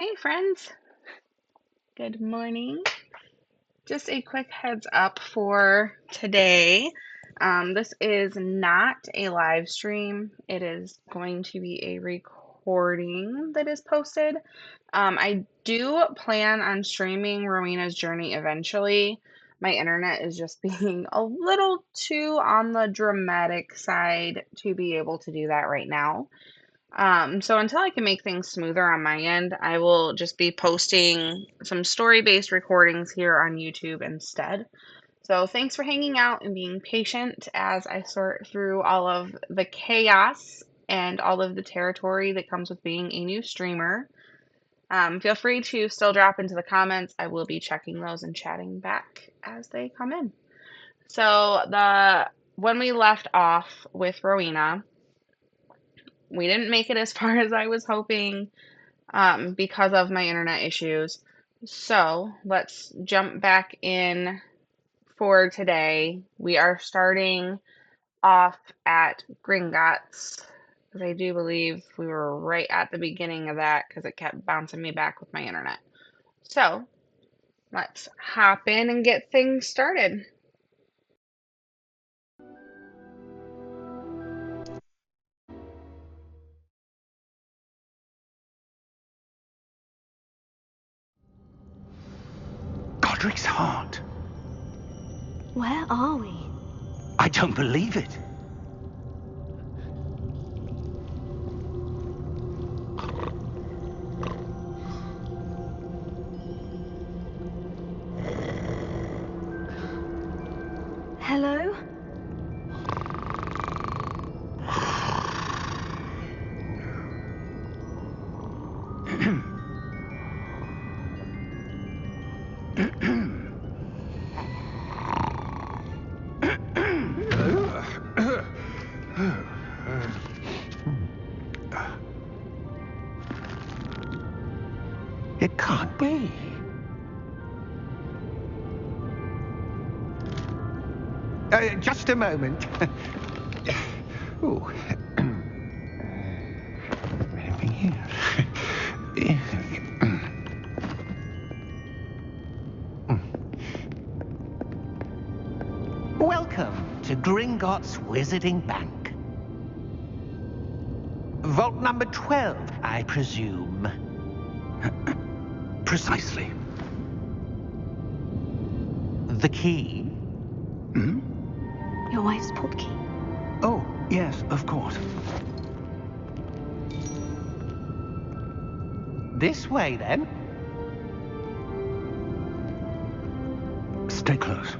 Hey friends, good morning. Just a quick heads up for today. This is not a live stream. It is going to be a recording that is posted. I do plan on streaming Rowena's journey eventually. My internet is just being a little too on the dramatic side to be able to do that right now. So until I can make things smoother on my end, I will just be posting some story-based recordings here on YouTube instead. So thanks for hanging out and being patient as I sort through all of the chaos and all of the territory that comes with being a new streamer. Feel free to still drop into the comments. I will be checking those and chatting back as they come in. So when we left off with Rowena, we didn't make it as far as I was hoping because of my internet issues. So let's jump back in for today. We are starting off at Gringotts because I do believe we were right at the beginning of that because it kept bouncing me back with my internet. So let's hop in and get things started. Godric's heart. Where are we? I don't believe it. Hello? It can't be. Just a moment. Oh. Anything here? Welcome to Gringotts Wizarding Bank. Vault number 12, I presume. Precisely. The key? Hmm? Your wife's portkey. Oh, yes, of course. This way, then. Stay close.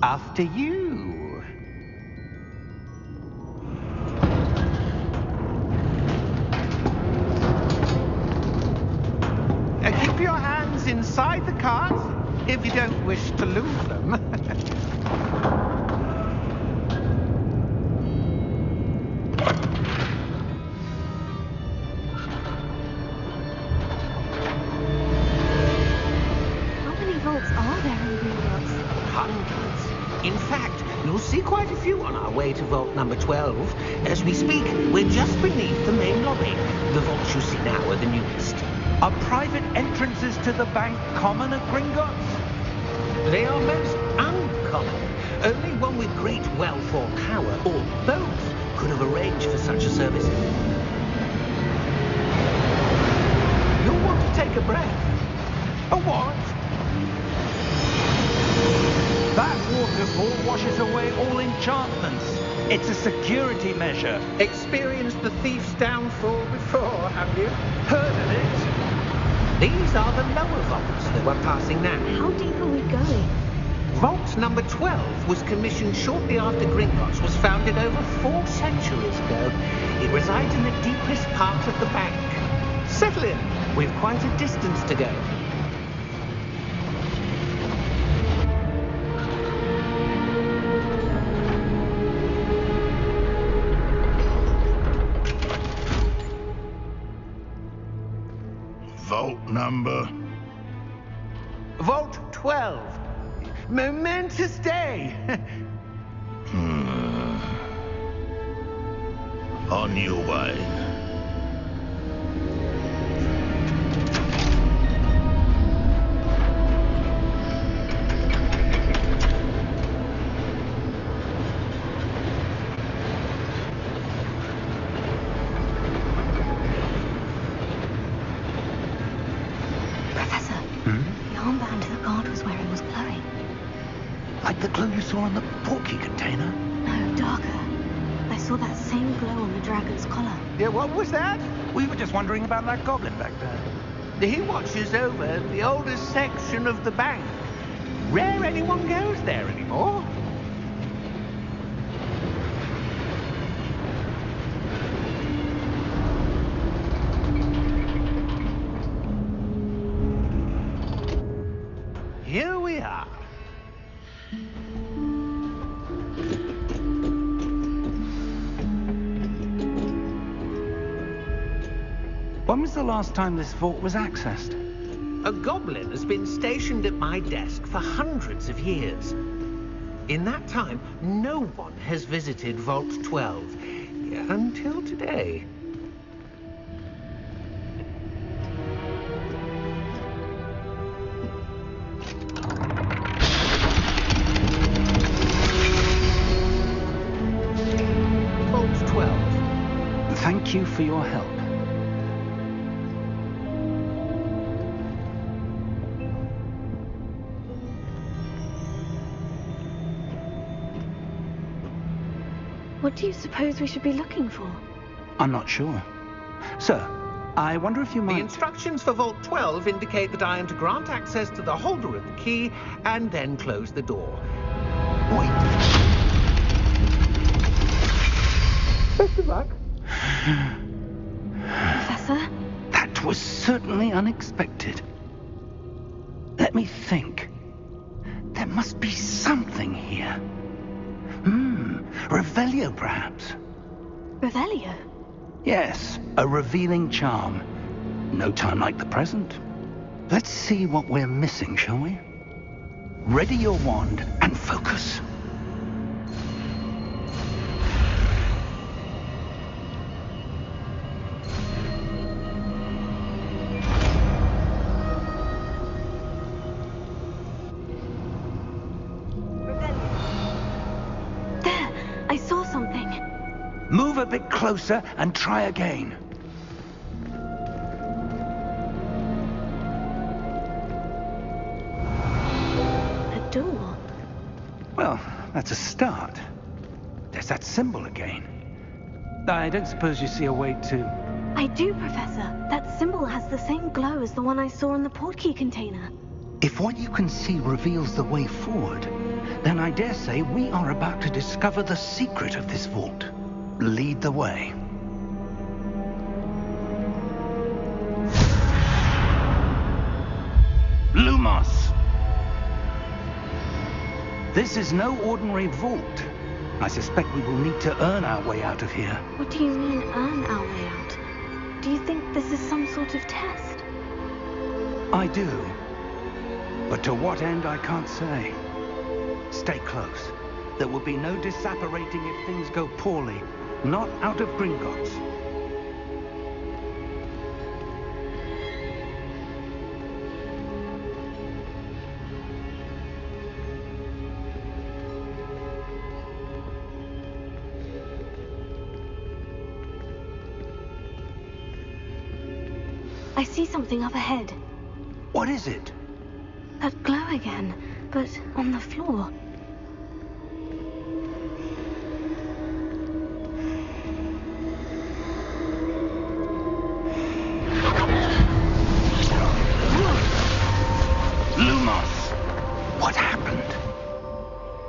After you. Keep your hands inside the cart if you don't wish to lose them. How many vaults are there in Gringotts? Hundreds. In fact, you'll see quite a few on our way to vault number 12. As we speak, we're just beneath the main lobby. The vaults you see now are the newest. Are private entrances to the bank common at Gringotts? They are most uncommon. Only one with great wealth or power, or both, could have arranged for such a service. You'll want to take a breath. A what? That waterfall washes away all enchantments. It's a security measure. Experienced the thief's downfall before, have you? Heard of it? These are the lower vaults that we're passing now. How deep are we going? Vault number 12 was commissioned shortly after Gringotts was founded over 4 centuries ago. It resides in the deepest part of the bank. Settle in. We've quite a distance to go. Vault number? Vault 12. Momentous day. On your way. Professor, the armband the guard was wearing was glowing. Like the glow you saw on the porky container? No, darker. I saw that same glow on the dragon's collar. Yeah, what was that? We were just wondering about that goblin back there. He watches over the oldest section of the bank. Rare anyone goes there anymore. Here we are. When was the last time this vault was accessed? A goblin has been stationed at my desk for hundreds of years. In that time, no one has visited Vault 12 until today. Vault 12. Thank you for your help. What do you suppose we should be looking for? I'm not sure. Sir, I wonder if you The might... instructions for Vault 12 indicate that I am to grant access to the holder of the key and then close the door. Wait. Best of luck. Professor? That was certainly unexpected. Let me think. There must be something here. Revelio, perhaps? Revelio? Yes, a revealing charm. No time like the present. Let's see what we're missing, shall we? Ready your wand and focus. There! I saw something. Move a bit closer and try again. A door. Well, that's a start. There's that symbol again. I don't suppose you see a way to... I do, Professor. That symbol has the same glow as the one I saw in the portkey container. If what you can see reveals the way forward, then I dare say we are about to discover the secret of this vault. Lead the way. Lumos! This is no ordinary vault. I suspect we will need to earn our way out of here. What do you mean, earn our way out? Do you think this is some sort of test? I do. But to what end, I can't say. Stay close. There will be no disapparating if things go poorly. Not out of Gringotts. I see something up ahead. What is it? That glow again, but on the floor. Lumos! What happened?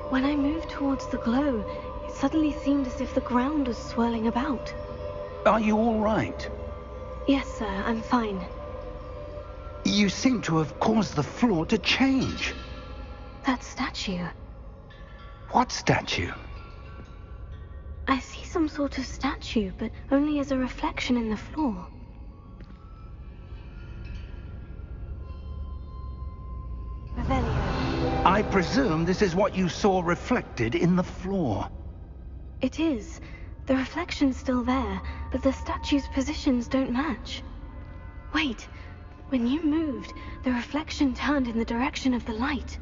When I moved towards the glow, it suddenly seemed as if the ground was swirling about. Are you all right? Yes, sir, I'm fine. You seem to have caused the floor to change. That statue. What statue? I see some sort of statue, but only as a reflection in the floor. Revelio. I presume this is what you saw reflected in the floor. It is. The reflection's still there, but the statue's positions don't match. Wait, when you moved, the reflection turned in the direction of the light.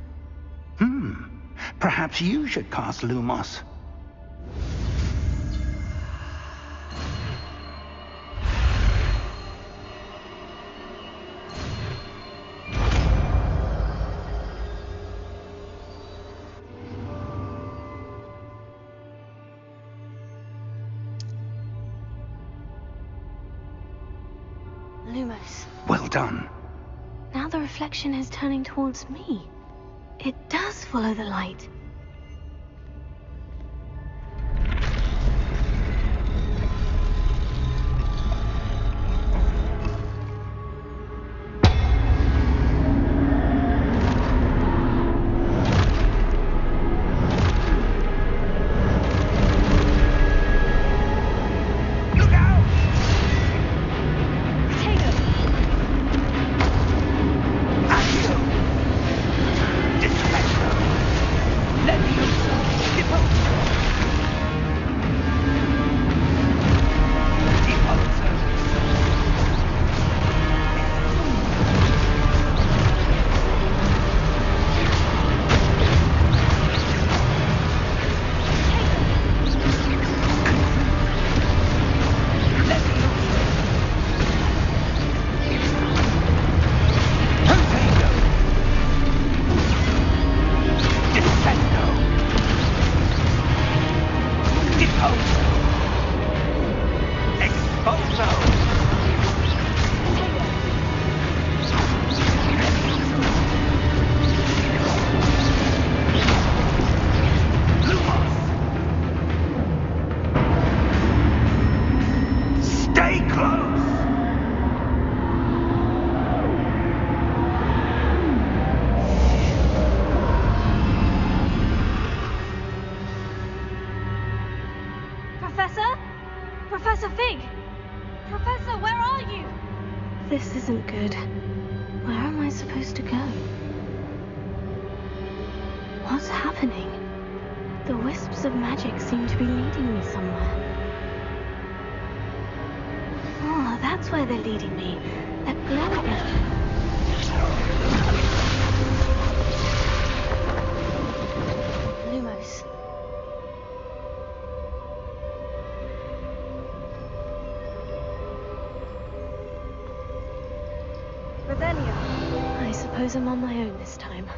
Perhaps you should cast Lumos. Lumos. Well done. Now the reflection is turning towards me. It does follow the light. Professor Fig! Professor, where are you? This isn't good. Where am I supposed to go? What's happening? The wisps of magic seem to be leading me somewhere. Oh, that's where they're leading me. That glow again. Lumos. Rowena. I suppose I'm on my own this time.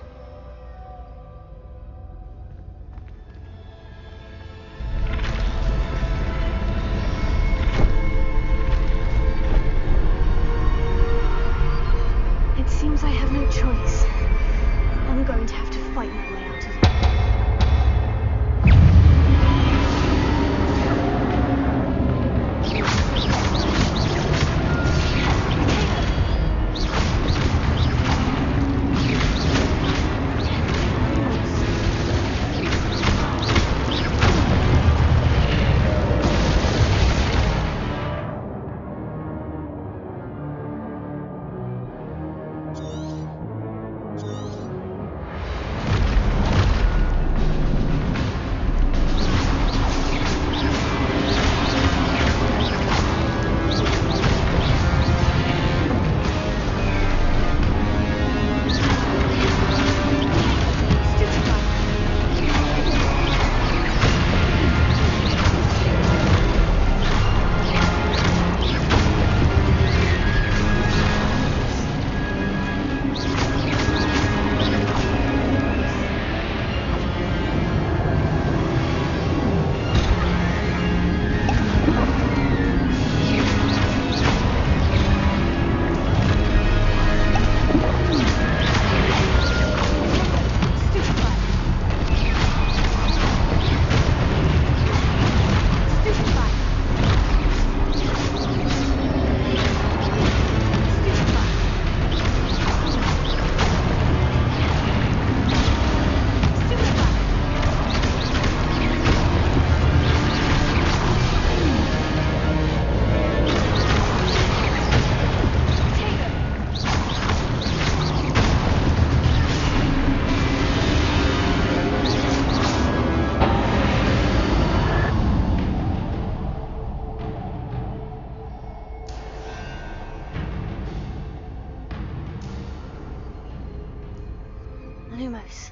It seems I have no choice. I'm going to have to fight my way out of here. Lumos.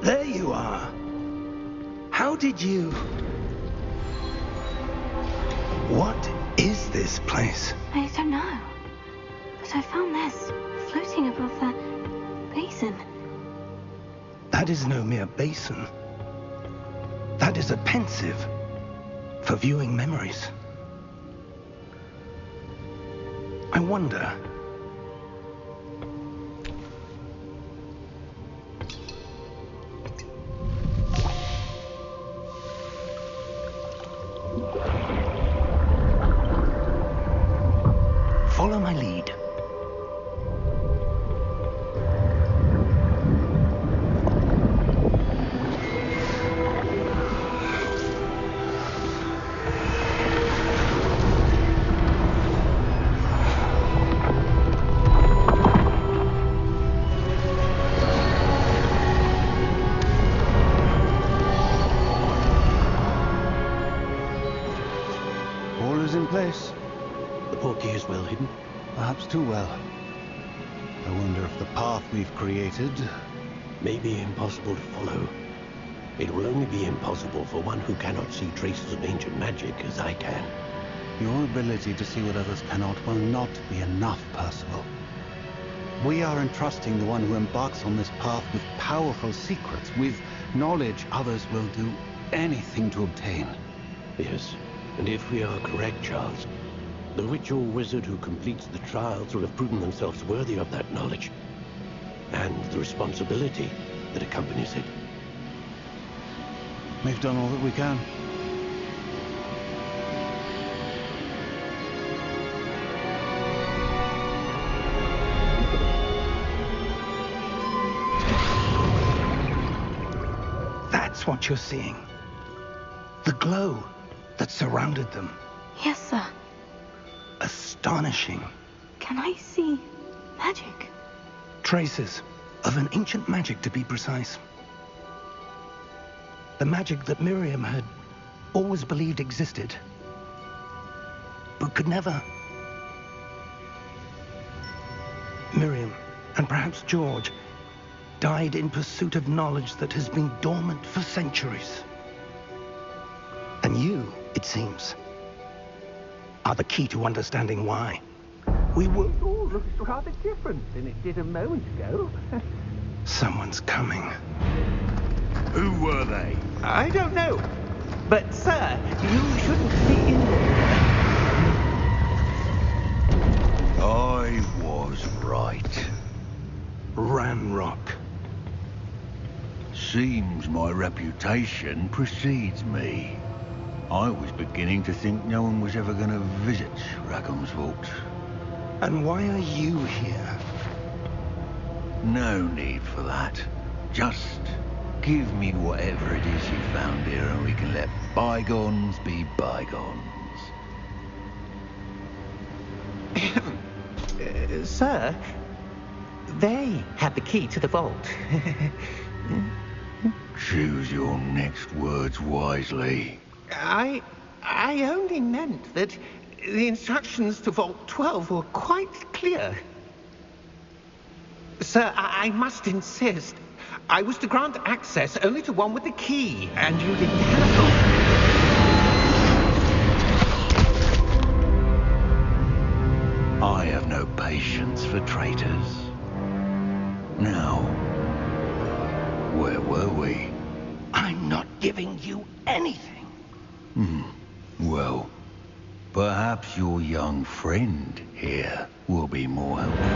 There you are. How did you... What is this place? I don't know. But I found this floating above that basin. That is no mere basin. That is a pensive for viewing memories. I wonder... Follow my lead. All is in place. The portkey is well hidden. Perhaps too well. I wonder if the path we've created... May be impossible to follow. It will only be impossible for one who cannot see traces of ancient magic as I can. Your ability to see what others cannot will not be enough, Percival. We are entrusting the one who embarks on this path with powerful secrets, with knowledge others will do anything to obtain. Yes, and if we are correct, Charles, the witch or wizard who completes the trials will have proven themselves worthy of that knowledge, and the responsibility that accompanies it. We've done all that we can. That's what you're seeing. The glow that surrounded them. Yes, sir. Astonishing. Can I see magic? Traces of an ancient magic, to be precise. The magic that Miriam had always believed existed, but could never. Miriam, and perhaps George, died in pursuit of knowledge that has been dormant for centuries. And you, it seems, are the key to understanding why. We were all looks rather different than it did a moment ago. Someone's coming. Who were they? I don't know. But, sir, you shouldn't be in there. I was right. Ranrock. Seems my reputation precedes me. I was beginning to think no one was ever going to visit Rackham's Vault. And why are you here? No need for that. Just give me whatever it is you found here and we can let bygones be bygones. Sir, they have the key to the vault. Choose your next words wisely. I only meant that The instructions to Vault 12 were quite clear. Sir, I must insist. I was to grant access only to one with the key, and you didn't have. I have no patience for traitors. Now, where were we? I'm not giving you anything. Well, perhaps your young friend here will be more helpful.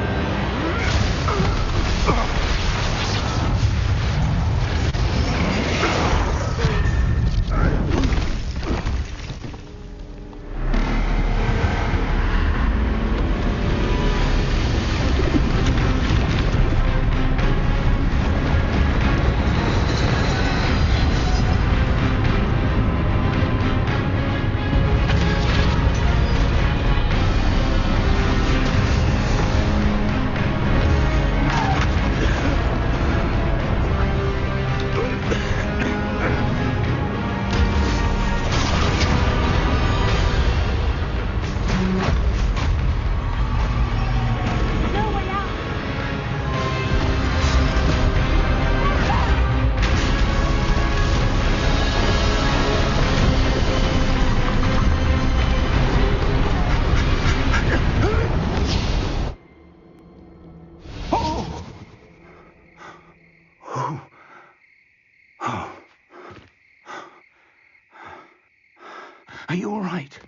Are you all right?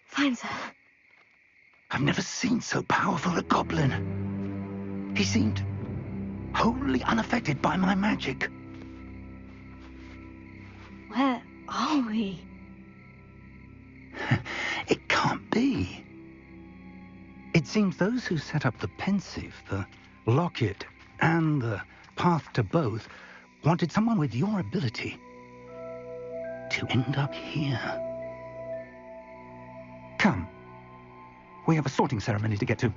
Fine, sir. I've never seen so powerful a goblin. He seemed wholly unaffected by my magic. Where are we? It can't be. It seems those who set up the pensive, the locket, and the path to both wanted someone with your ability to end up here. Come. We have a sorting ceremony to get to.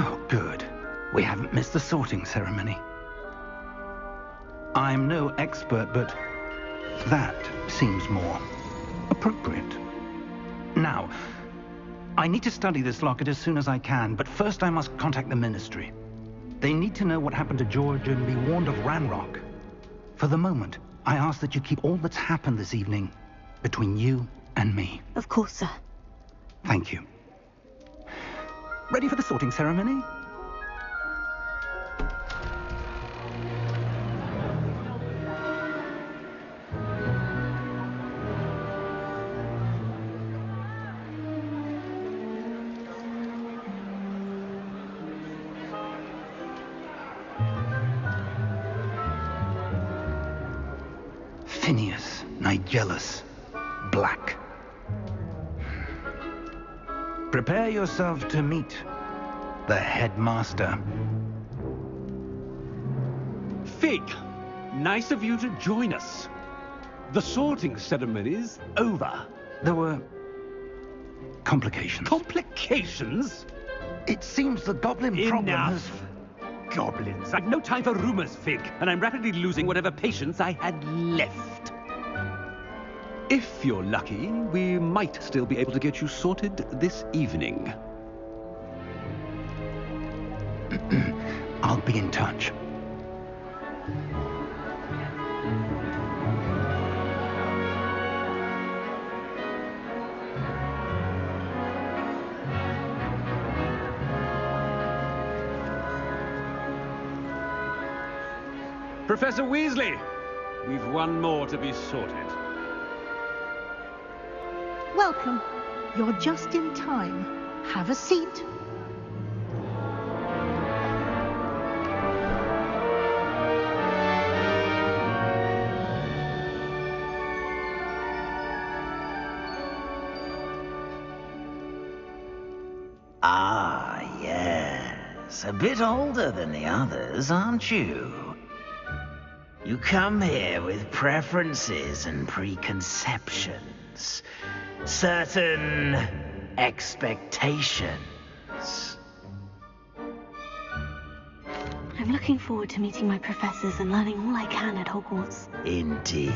Oh, good. We haven't missed the sorting ceremony. I'm no expert, but that seems more appropriate. Now, I need to study this locket as soon as I can, but first I must contact the Ministry. They need to know what happened to George and be warned of Ranrock. For the moment, I ask that you keep all that's happened this evening between you and me. Of course, sir. Thank you. Ready for the sorting ceremony? Phineas, Nigellus, Black. Prepare yourself to meet the headmaster. Fig, nice of you to join us. The sorting ceremony's over. There were complications. Complications? It seems the goblin problem has... Enough. goblins. I've no time for rumors, Fig, and I'm rapidly losing whatever patience I had left. If you're lucky, we might still be able to get you sorted this evening. I'll be in touch. Professor Weasley, we've one more to be sorted. Welcome. You're just in time. Have a seat. Ah, yes. A bit older than the others, aren't you? You come here with preferences and preconceptions. Certain expectations. I'm looking forward to meeting my professors and learning all I can at Hogwarts. Indeed.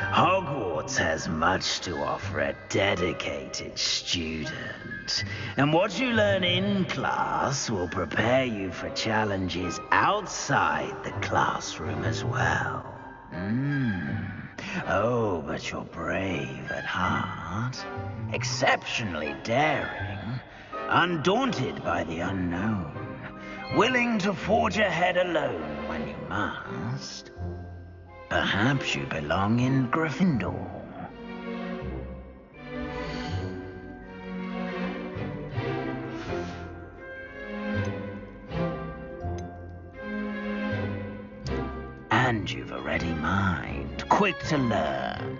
Hogwarts has much to offer a dedicated student. And what you learn in class will prepare you for challenges outside the classroom as well. Oh, but you're brave at heart. Exceptionally daring. Undaunted by the unknown. Willing to forge ahead alone when you must. Perhaps you belong in Gryffindor. And you've a ready mind, quick to learn.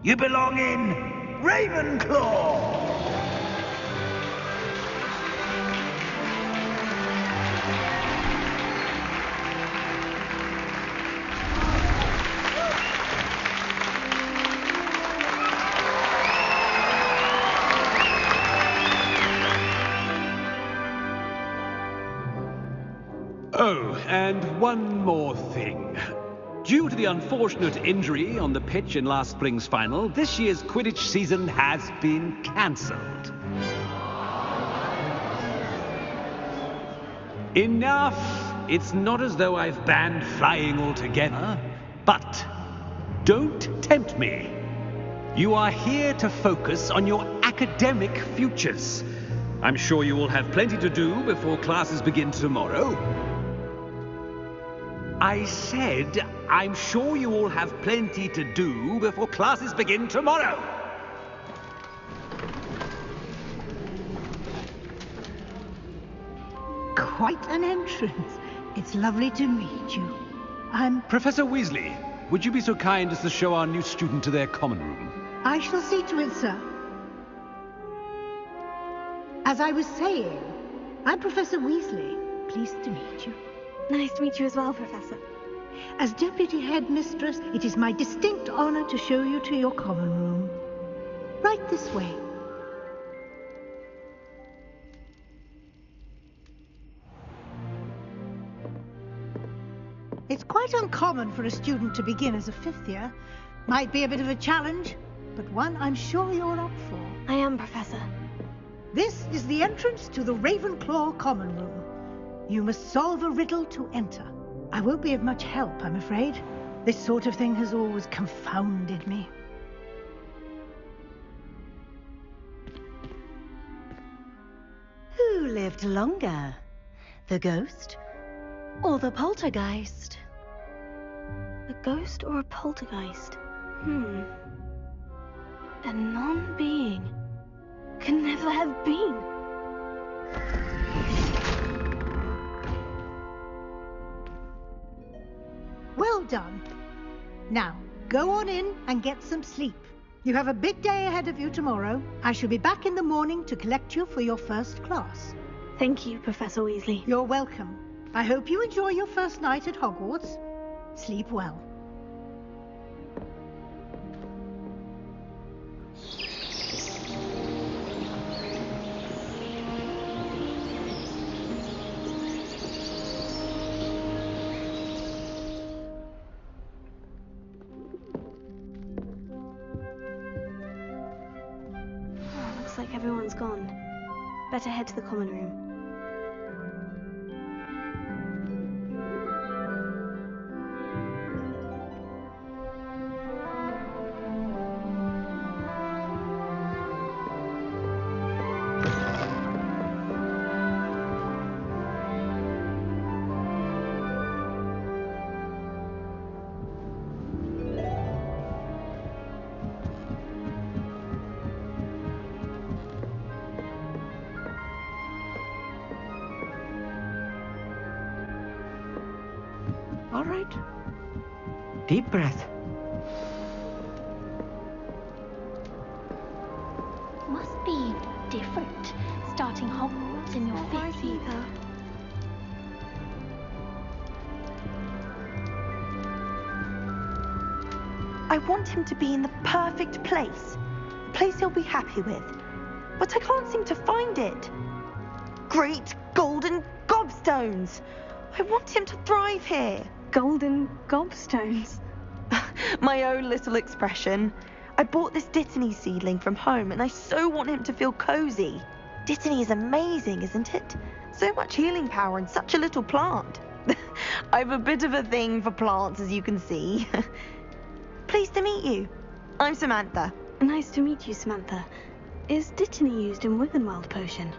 You belong in Ravenclaw! Oh, and one more thing. Due to the unfortunate injury on the pitch in last spring's final, this year's Quidditch season has been cancelled. Enough! It's not as though I've banned flying altogether, but don't tempt me. You are here to focus on your academic futures. I'm sure you will have plenty to do before classes begin tomorrow. I said, I'm sure you all have plenty to do before classes begin tomorrow. Quite an entrance. It's lovely to meet you. I'm... Professor Weasley, would you be so kind as to show our new student to their common room? I shall see to it, sir. As I was saying, I'm Professor Weasley. Pleased to meet you. Nice to meet you as well, Professor. As Deputy Headmistress, it is my distinct honor to show you to your common room. Right this way. It's quite uncommon for a student to begin as a fifth year. Might be a bit of a challenge, but one I'm sure you're up for. I am, Professor. This is the entrance to the Ravenclaw common room. You must solve a riddle to enter. I won't be of much help, I'm afraid. This sort of thing has always confounded me. Who lived longer? The ghost or the poltergeist? A ghost or a poltergeist? A non-being can never have been. Well done. Now, go on in and get some sleep. You have a big day ahead of you tomorrow. I shall be back in the morning to collect you for your first class. Thank you, Professor Weasley. You're welcome. I hope you enjoy your first night at Hogwarts. Sleep well. Everyone's gone. Better head to the common room. All right. Deep breath. Must be different, starting Hogwarts in your 50s. I want him to be in the perfect place. A place he'll be happy with. But I can't seem to find it. Great golden gobstones! I want him to thrive here. Golden gobstones? My own little expression. I bought this Dittany seedling from home and I so want him to feel cozy. Dittany is amazing, isn't it? So much healing power in such a little plant. I've a bit of a thing for plants, as you can see. Pleased to meet you. I'm Samantha. Nice to meet you, Samantha. Is Dittany used in Wiggenweld potion?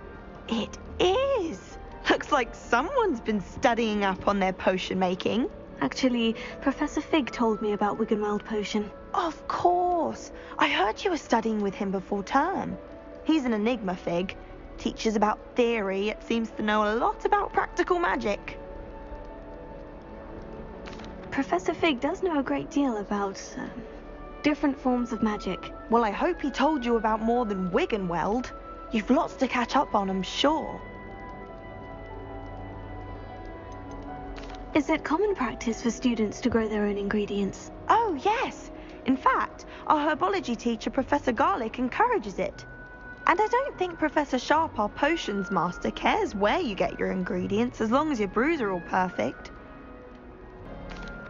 It is. Looks like someone's been studying up on their potion making. Actually, Professor Fig told me about Wiggenweld potion. Of course. I heard you were studying with him before term. He's an enigma, Fig. Teaches about theory, yet seems to know a lot about practical magic. Professor Fig does know a great deal about different forms of magic. Well, I hope he told you about more than Wiggenweld. You've lots to catch up on, I'm sure. Is it common practice for students to grow their own ingredients? Oh, yes. In fact, our herbology teacher, Professor Garlick, encourages it. And I don't think Professor Sharp, our potions master, cares where you get your ingredients, as long as your brews are all perfect.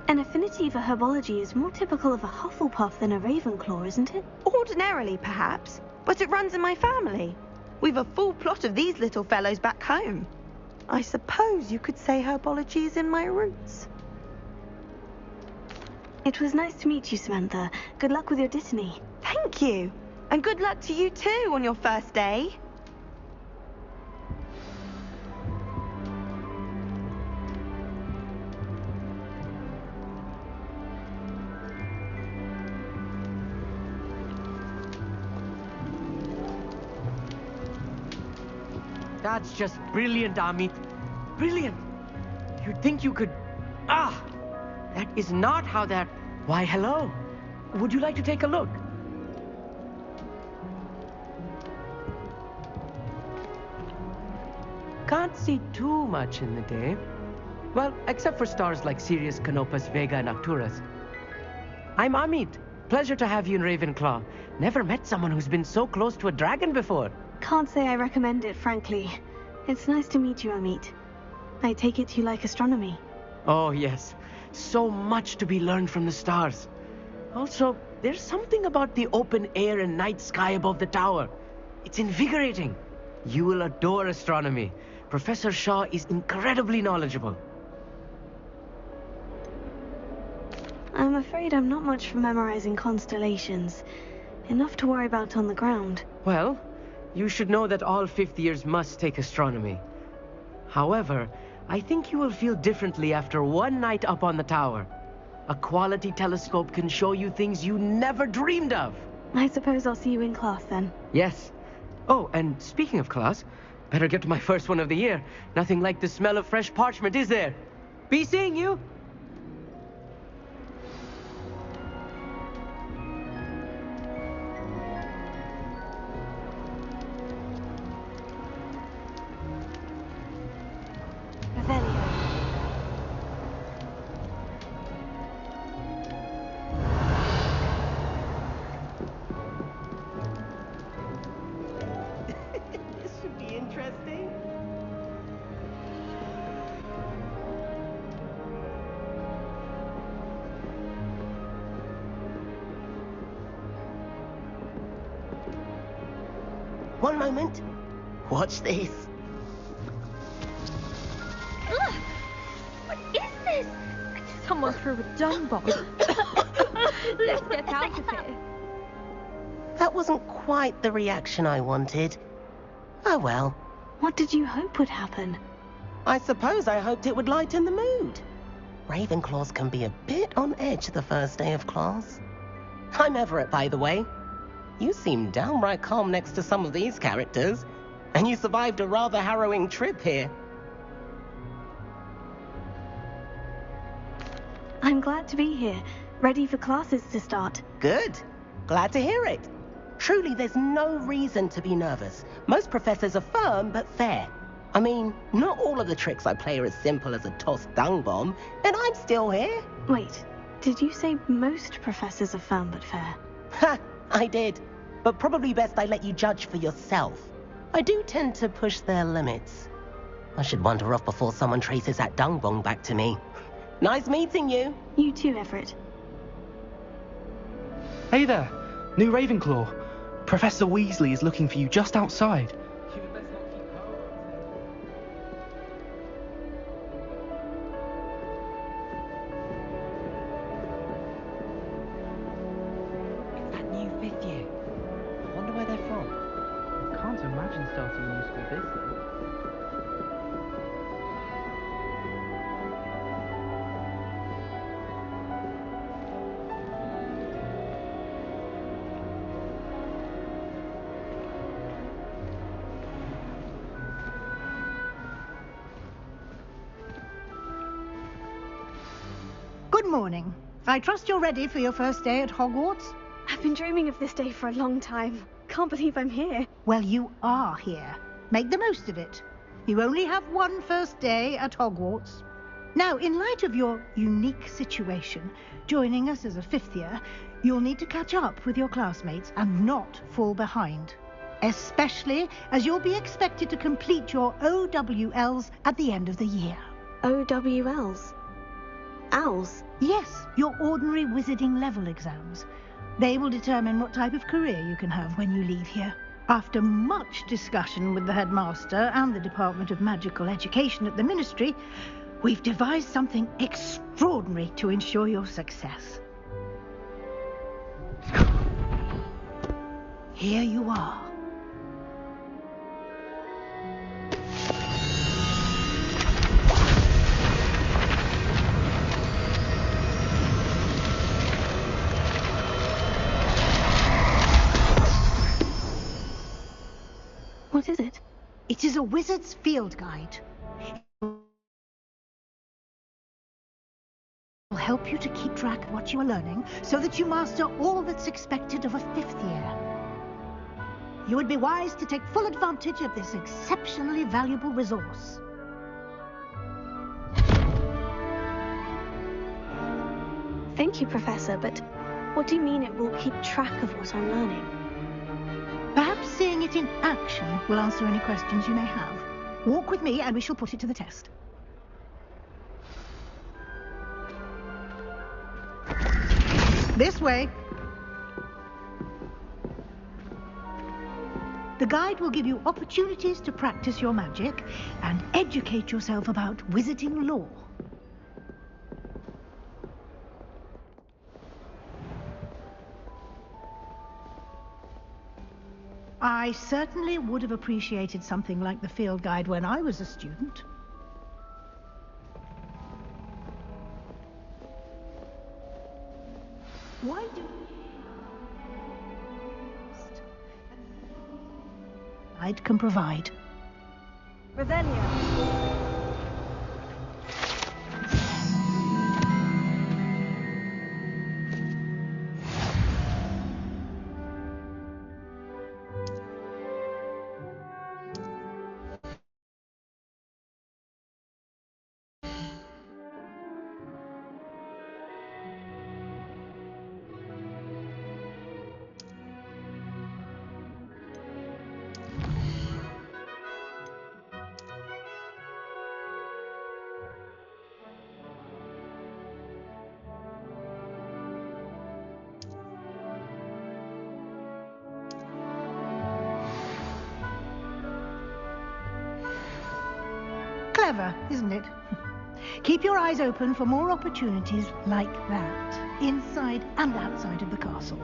An affinity for herbology is more typical of a Hufflepuff than a Ravenclaw, isn't it? Ordinarily, perhaps, but it runs in my family. We've a full plot of these little fellows back home. I suppose you could say herbology is in my roots. It was nice to meet you, Samantha. Good luck with your Dittany. Thank you. And good luck to you too on your first day. That's just brilliant, Amit. Brilliant. You'd think you could... That is not how that... Why, hello. Would you like to take a look? Can't see too much in the day. Well, except for stars like Sirius, Canopus, Vega, and Arcturus. I'm Amit. Pleasure to have you in Ravenclaw. Never met someone who's been so close to a dragon before. Can't say I recommend it, frankly. It's nice to meet you, Amit. I take it you like astronomy. Oh, yes. So much to be learned from the stars. Also, there's something about the open air and night sky above the tower. It's invigorating. You will adore astronomy. Professor Shaw is incredibly knowledgeable. I'm afraid I'm not much for memorizing constellations. Enough to worry about on the ground. Well, you should know that all fifth years must take astronomy. However, I think you will feel differently after one night up on the tower. A quality telescope can show you things you never dreamed of. I suppose I'll see you in class then. Yes. Oh, and speaking of class, better get to my first one of the year. Nothing like the smell of fresh parchment, is there? Be seeing you! One moment. Watch this. Ugh! What is this? Someone threw a dung bomb. Let's get out of here. That wasn't quite the reaction I wanted. Oh well. What did you hope would happen? I suppose I hoped it would lighten the mood. Ravenclaws can be a bit on edge the first day of class. I'm Everett, by the way. You seem downright calm next to some of these characters, and you survived a rather harrowing trip here. I'm glad to be here, ready for classes to start. Good. Glad to hear it. Truly, there's no reason to be nervous. Most professors are firm but fair. I mean, not all of the tricks I play are as simple as a tossed dung bomb, and I'm still here. Wait, did you say most professors are firm but fair? Ha! I did. But probably best I let you judge for yourself. I do tend to push their limits. I should wander off before someone traces that dung bomb back to me. Nice meeting you. You too, Everett. Hey there, new Ravenclaw. Professor Weasley is looking for you just outside. It's that new fifth year. I wonder where they're from. Can't imagine starting a new school this late. Good morning. I trust you're ready for your first day at Hogwarts? I've been dreaming of this day for a long time. Can't believe I'm here. Well, you are here. Make the most of it. You only have one first day at Hogwarts. Now, in light of your unique situation, joining us as a fifth year, you'll need to catch up with your classmates and not fall behind. Especially as you'll be expected to complete your OWLs at the end of the year. OWLs? Owls? Yes, your ordinary wizarding level exams. They will determine what type of career you can have when you leave here. After much discussion with the headmaster and the Department of Magical Education at the Ministry, we've devised something extraordinary to ensure your success. Here you are. What is it? It is a wizard's field guide. It will help you to keep track of what you are learning so that you master all that's expected of a fifth year. You would be wise to take full advantage of this exceptionally valuable resource. Thank you, Professor, but what do you mean it will keep track of what I'm learning? Perhaps seeing it in action will answer any questions you may have. Walk with me and we shall put it to the test. This way. The guide will give you opportunities to practice your magic and educate yourself about wizarding lore. I certainly would have appreciated something like the field guide when I was a student. Why do guide can provide? Revelio. Clever, isn't it? Keep your eyes open for more opportunities like that, inside and outside of the castle.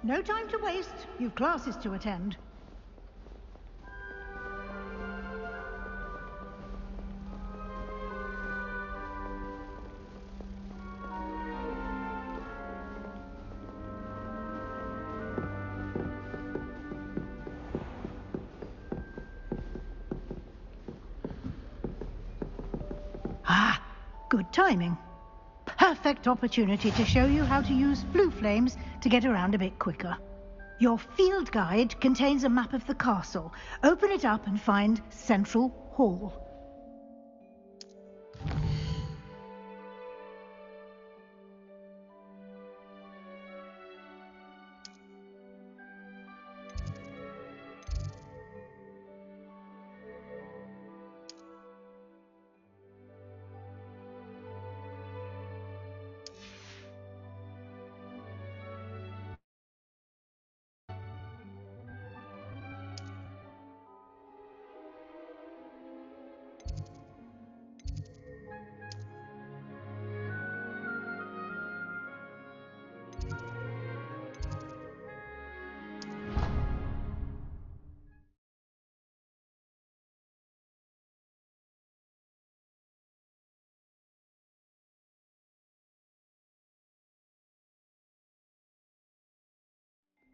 No time to waste. You've classes to attend. Ah, good timing. Perfect opportunity to show you how to use flue flames to get around a bit quicker. Your field guide contains a map of the castle. Open it up and find Central Hall.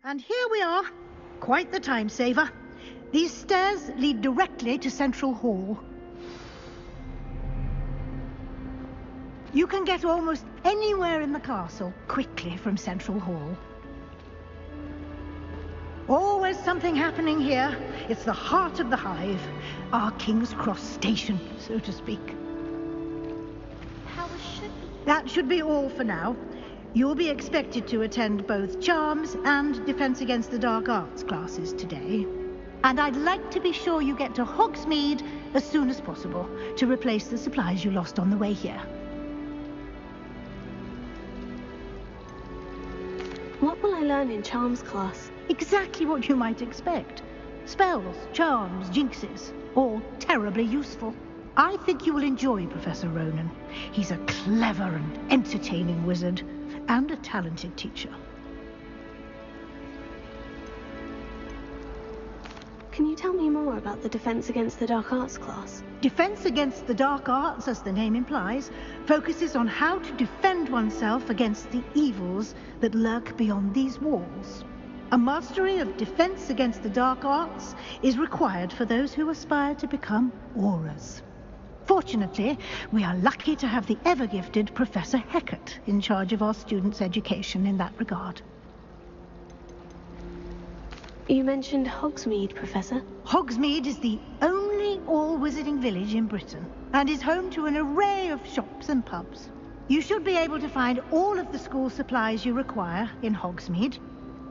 And here we are. Quite the time saver. These stairs lead directly to Central Hall. You can get almost anywhere in the castle quickly from Central Hall. Always something happening here. It's the heart of the hive. Our King's Cross station, so to speak. That should be all for now. You'll be expected to attend both Charms and Defense Against the Dark Arts classes today. And I'd like to be sure you get to Hogsmeade as soon as possible to replace the supplies you lost on the way here. What will I learn in Charms class? Exactly what you might expect. Spells, charms, jinxes, all terribly useful. I think you will enjoy Professor Ronan. He's a clever and entertaining wizard, and a talented teacher. Can you tell me more about the Defense Against the Dark Arts class? Defense Against the Dark Arts, as the name implies, focuses on how to defend oneself against the evils that lurk beyond these walls. A mastery of Defense Against the Dark Arts is required for those who aspire to become auras. Fortunately, we are lucky to have the ever-gifted Professor Hecat in charge of our students' education in that regard. You mentioned Hogsmeade, Professor. Hogsmeade is the only all-wizarding village in Britain, and is home to an array of shops and pubs. You should be able to find all of the school supplies you require in Hogsmeade.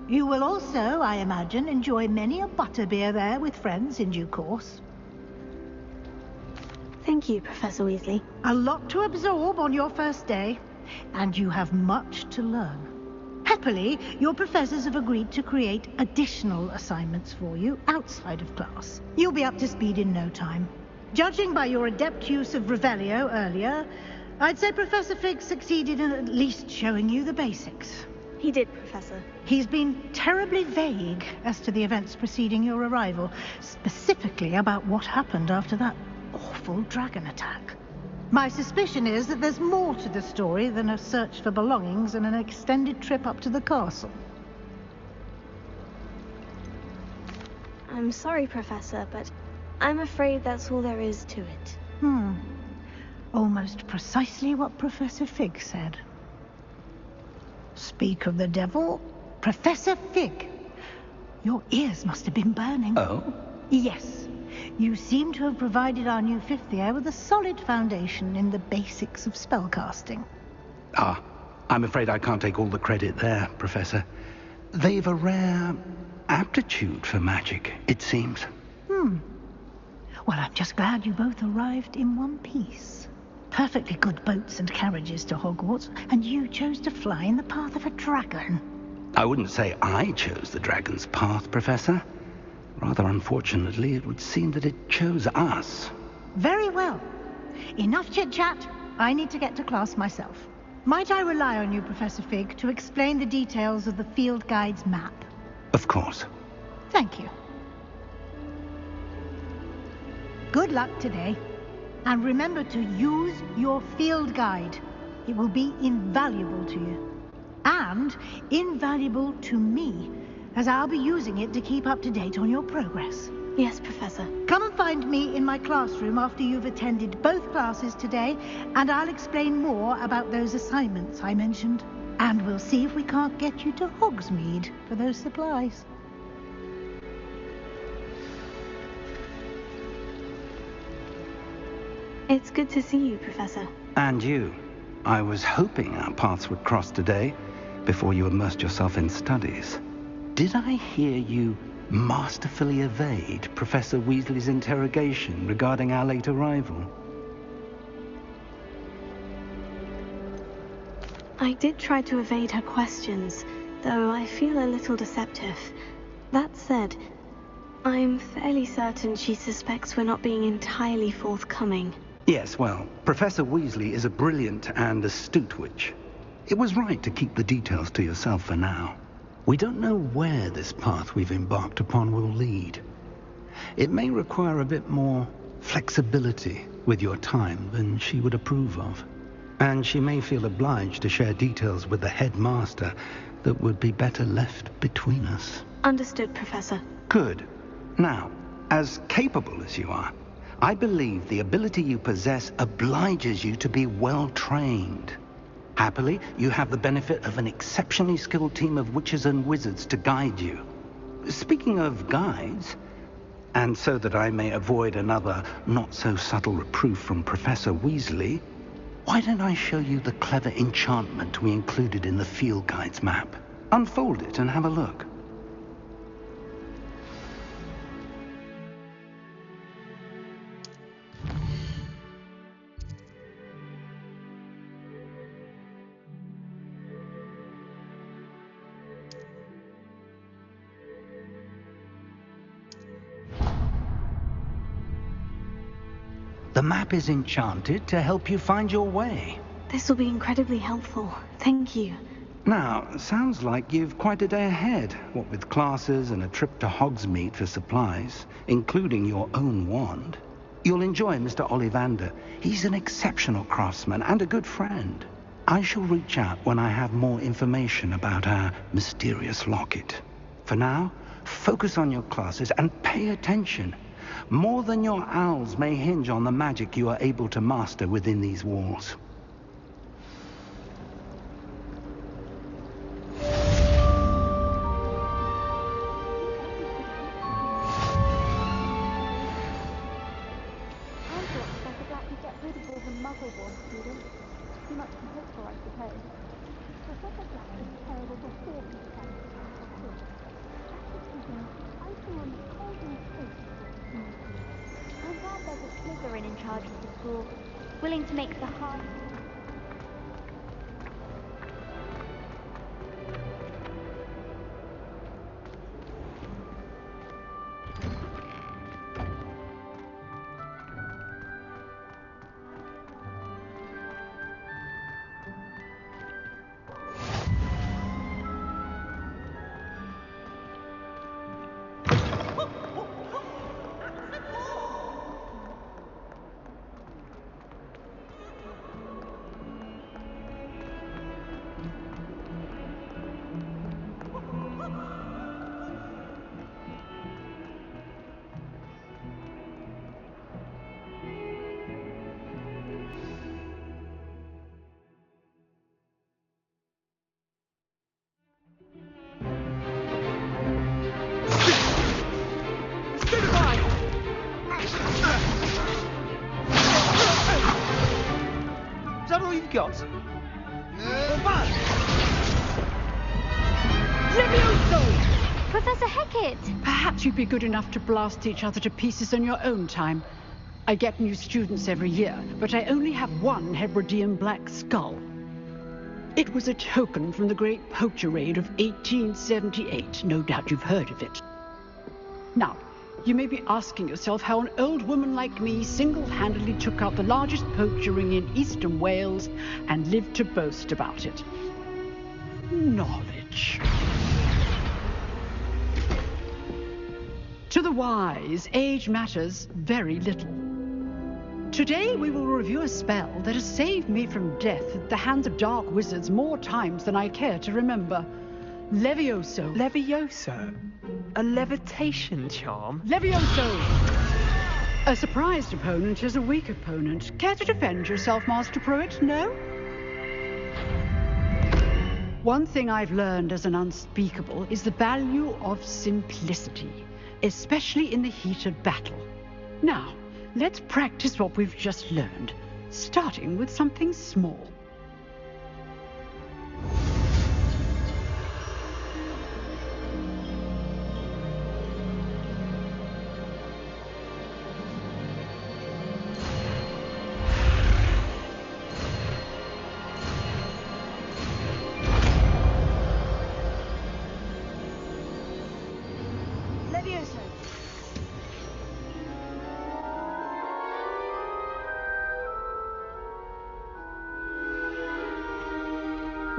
You will also, I imagine, enjoy many a butterbeer there with friends in due course. Thank you, Professor Weasley. A lot to absorb on your first day, and you have much to learn. Happily, your professors have agreed to create additional assignments for you outside of class. You'll be up to speed in no time. Judging by your adept use of Revelio earlier, I'd say Professor Fig succeeded in at least showing you the basics. He did, Professor. He's been terribly vague as to the events preceding your arrival, specifically about what happened after that awful dragon attack. My suspicion is that there's more to the story than a search for belongings and an extended trip up to the castle. I'm sorry, Professor, but I'm afraid that's all there is to it. Almost precisely what Professor Fig said. Speak of the devil, Professor Fig. Your ears must have been burning. Oh? Yes. You seem to have provided our new fifth year with a solid foundation in the basics of spellcasting. Ah, I'm afraid I can't take all the credit there, Professor. They've a rare aptitude for magic, it seems. Well, I'm just glad you both arrived in one piece. perfectly good boats and carriages to Hogwarts, and you chose to fly in the path of a dragon. I wouldn't say I chose the dragon's path, Professor. Rather unfortunately, it would seem that it chose us. Very well. Enough chit-chat. I need to get to class myself. Might I rely on you, Professor Fig, to explain the details of the field guide's map? Of course. Thank you. Good luck today. And remember to use your field guide. It will be invaluable to you. And invaluable to me, as I'll be using it to keep up to date on your progress. Yes, Professor. Come and find me in my classroom after you've attended both classes today, and I'll explain more about those assignments I mentioned. And we'll see if we can't get you to Hogsmeade for those supplies. It's good to see you, Professor. And you. I was hoping our paths would cross today, before you immersed yourself in studies. Did I hear you masterfully evade Professor Weasley's interrogation regarding our late arrival? I did try to evade her questions, though I feel a little deceptive. That said, I'm fairly certain she suspects we're not being entirely forthcoming. Yes, well, Professor Weasley is a brilliant and astute witch. It was right to keep the details to yourself for now. We don't know where this path we've embarked upon will lead. It may require a bit more flexibility with your time than she would approve of. And she may feel obliged to share details with the headmaster that would be better left between us. Understood, Professor. Good. Now, as capable as you are, I believe the ability you possess obliges you to be well trained. Happily, you have the benefit of an exceptionally skilled team of witches and wizards to guide you. Speaking of guides, and so that I may avoid another not-so-subtle reproof from Professor Weasley, why don't I show you the clever enchantment we included in the field guide's map? Unfold it and have a look. The map is enchanted to help you find your way. This will be incredibly helpful. Thank you. Now, sounds like you've quite a day ahead, what with classes and a trip to Hogsmeade for supplies, including your own wand. You'll enjoy Mr. Ollivander. He's an exceptional craftsman and a good friend. I shall reach out when I have more information about our mysterious locket. For now, focus on your classes and pay attention. More than your owls may hinge on the magic you are able to master within these walls. In charge of the school, willing to make the hard... Is that all you've got? Professor Hecat! Perhaps you'd be good enough to blast each other to pieces on your own time. I get new students every year, but I only have one Hebridean black skull. It was a token from the Great Poacher Raid of 1878. No doubt you've heard of it. Now, you may be asking yourself how an old woman like me single-handedly took out the largest poacher ring in eastern Wales and lived to boast about it. Knowledge. To the wise, age matters very little. Today we will review a spell that has saved me from death at the hands of dark wizards more times than I care to remember. Levioso. Levioso? A levitation charm? Levioso! A surprised opponent is a weak opponent. Care to defend yourself, Master Pruitt? No? One thing I've learned as an unspeakable is the value of simplicity, especially in the heat of battle. Now, let's practice what we've just learned, starting with something small.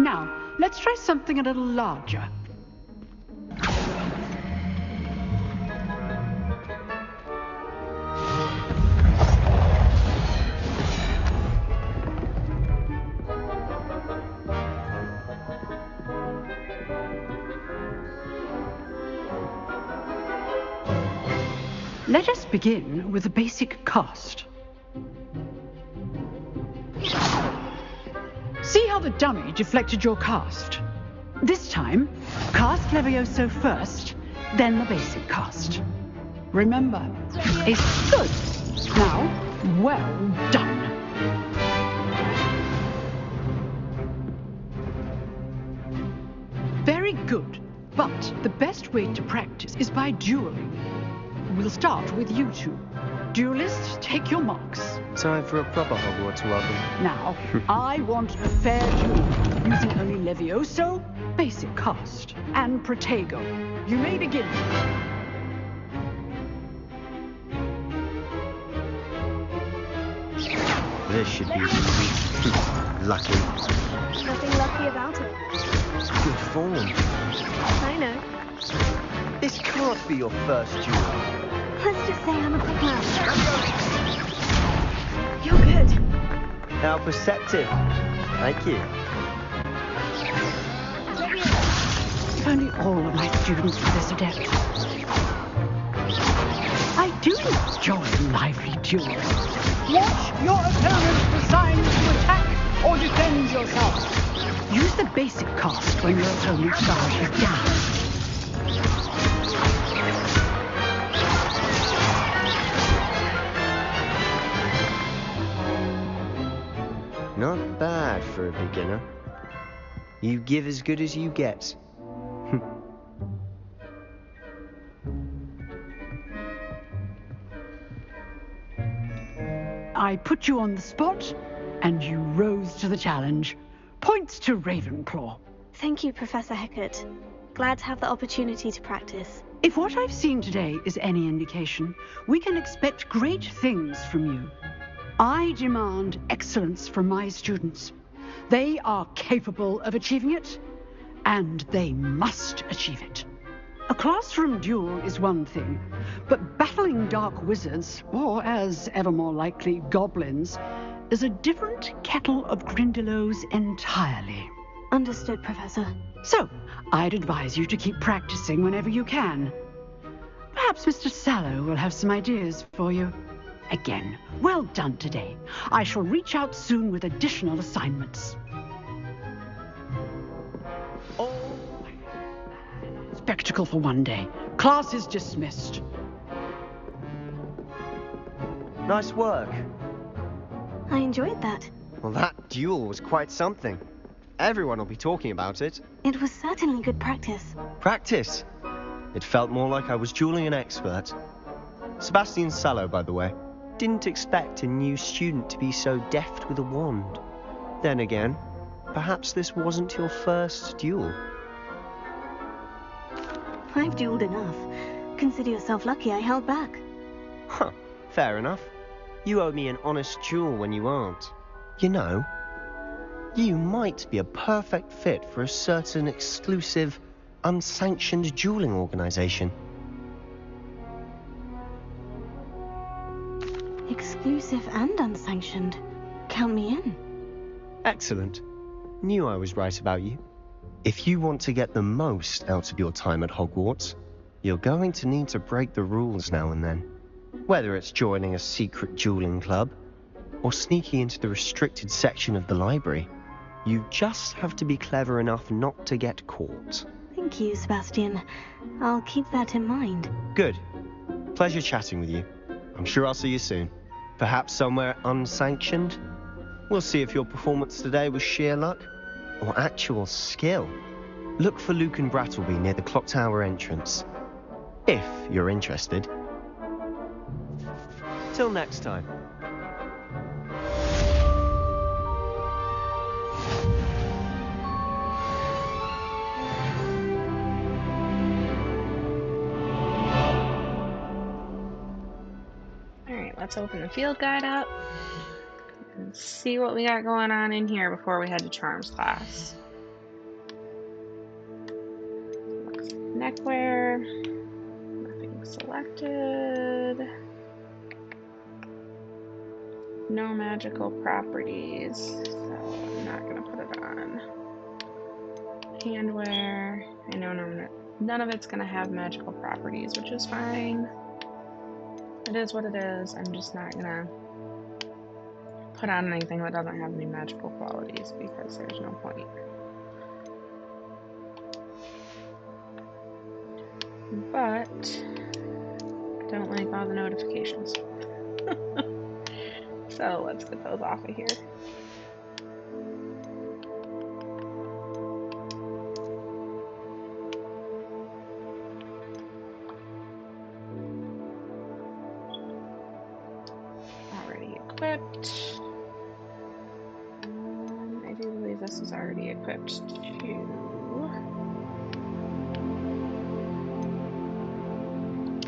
Now, let's try something a little larger. Let us begin with a basic cast. See how the dummy deflected your cast? This time, cast Levioso first, then the basic cast. Remember, it's good. Now, well done. Very good, but the best way to practice is by dueling. We'll start with you two. Duelists, take your marks. Time for a proper Hogwarts welcome. Now, I want a fair duel, using only Levioso, basic cast, and Protego. You may begin. This should be easy. Lucky. Nothing lucky about it. Good form. I know. This can't be your first duel. Let's just say I'm a quick learner. You're good. How perceptive. Thank you. If only all of my students were this adept. I do enjoy lively duels. Watch your opponent decide to attack or defend yourself. Use the basic cast when your opponent's guard is down. Not bad for a beginner. You give as good as you get. I put you on the spot, and you rose to the challenge. Points to Ravenclaw. Thank you, Professor Hecat. Glad to have the opportunity to practice. If what I've seen today is any indication, we can expect great things from you. I demand excellence from my students. They are capable of achieving it, and they must achieve it. A classroom duel is one thing, but battling dark wizards, or as ever more likely, goblins, is a different kettle of Grindylows entirely. Understood, Professor. So, I'd advise you to keep practicing whenever you can. Perhaps Mr. Sallow will have some ideas for you. Again, well done today. I shall reach out soon with additional assignments. Spectacle for one day. Class is dismissed. Nice work. I enjoyed that. Well, that duel was quite something. Everyone will be talking about it. It was certainly good practice. Practice? It felt more like I was dueling an expert. Sebastian Sallow, by the way. didn't expect a new student to be so deft with a wand. Then again, perhaps this wasn't your first duel. I've dueled enough. Consider yourself lucky I held back. Huh, fair enough. You owe me an honest duel when you aren't. You know, you might be a perfect fit for a certain exclusive, unsanctioned dueling organization. Exclusive and unsanctioned. Count me in. Excellent. Knew I was right about you. If you want to get the most out of your time at Hogwarts, you're going to need to break the rules now and then. Whether it's joining a secret dueling club, or sneaking into the restricted section of the library, you just have to be clever enough not to get caught. Thank you, Sebastian. I'll keep that in mind. Good. Pleasure chatting with you. I'm sure I'll see you soon. Perhaps somewhere unsanctioned? We'll see if your performance today was sheer luck or actual skill. Look for Luke and Brattleby near the clock tower entrance, if you're interested. Till next time. Alright, let's open the field guide up and see what we got going on in here before we head to Charms class. Neckwear, nothing selected. No magical properties, so I'm not going to put it on. Handwear, I know none of it's going to have magical properties, which is fine. It is what it is. I'm just not going to put on anything that doesn't have any magical qualities because there's no point. But I don't like all the notifications. So let's get those off of here. Already equipped. I do believe this is already equipped too.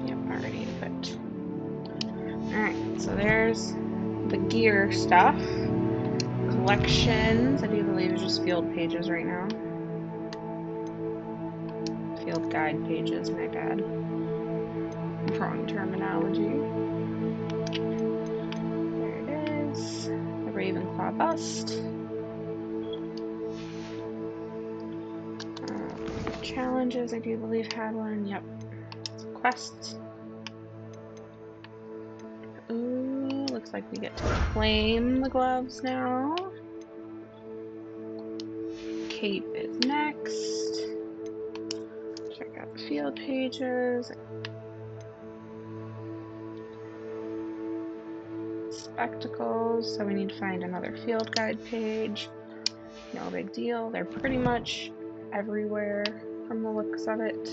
Yep, already equipped. Alright, so there's the gear stuff. Collections, I do believe is just field pages right now. Field guide pages, my bad. Wrong terminology. There it is. The Ravenclaw bust. Challenges, I do believe had one. Yep. Quests. Ooh, looks like we get to claim the gloves now. Cape is next. Check out the field pages. Spectacles, so we need to find another field guide page. No big deal. They're pretty much everywhere from the looks of it.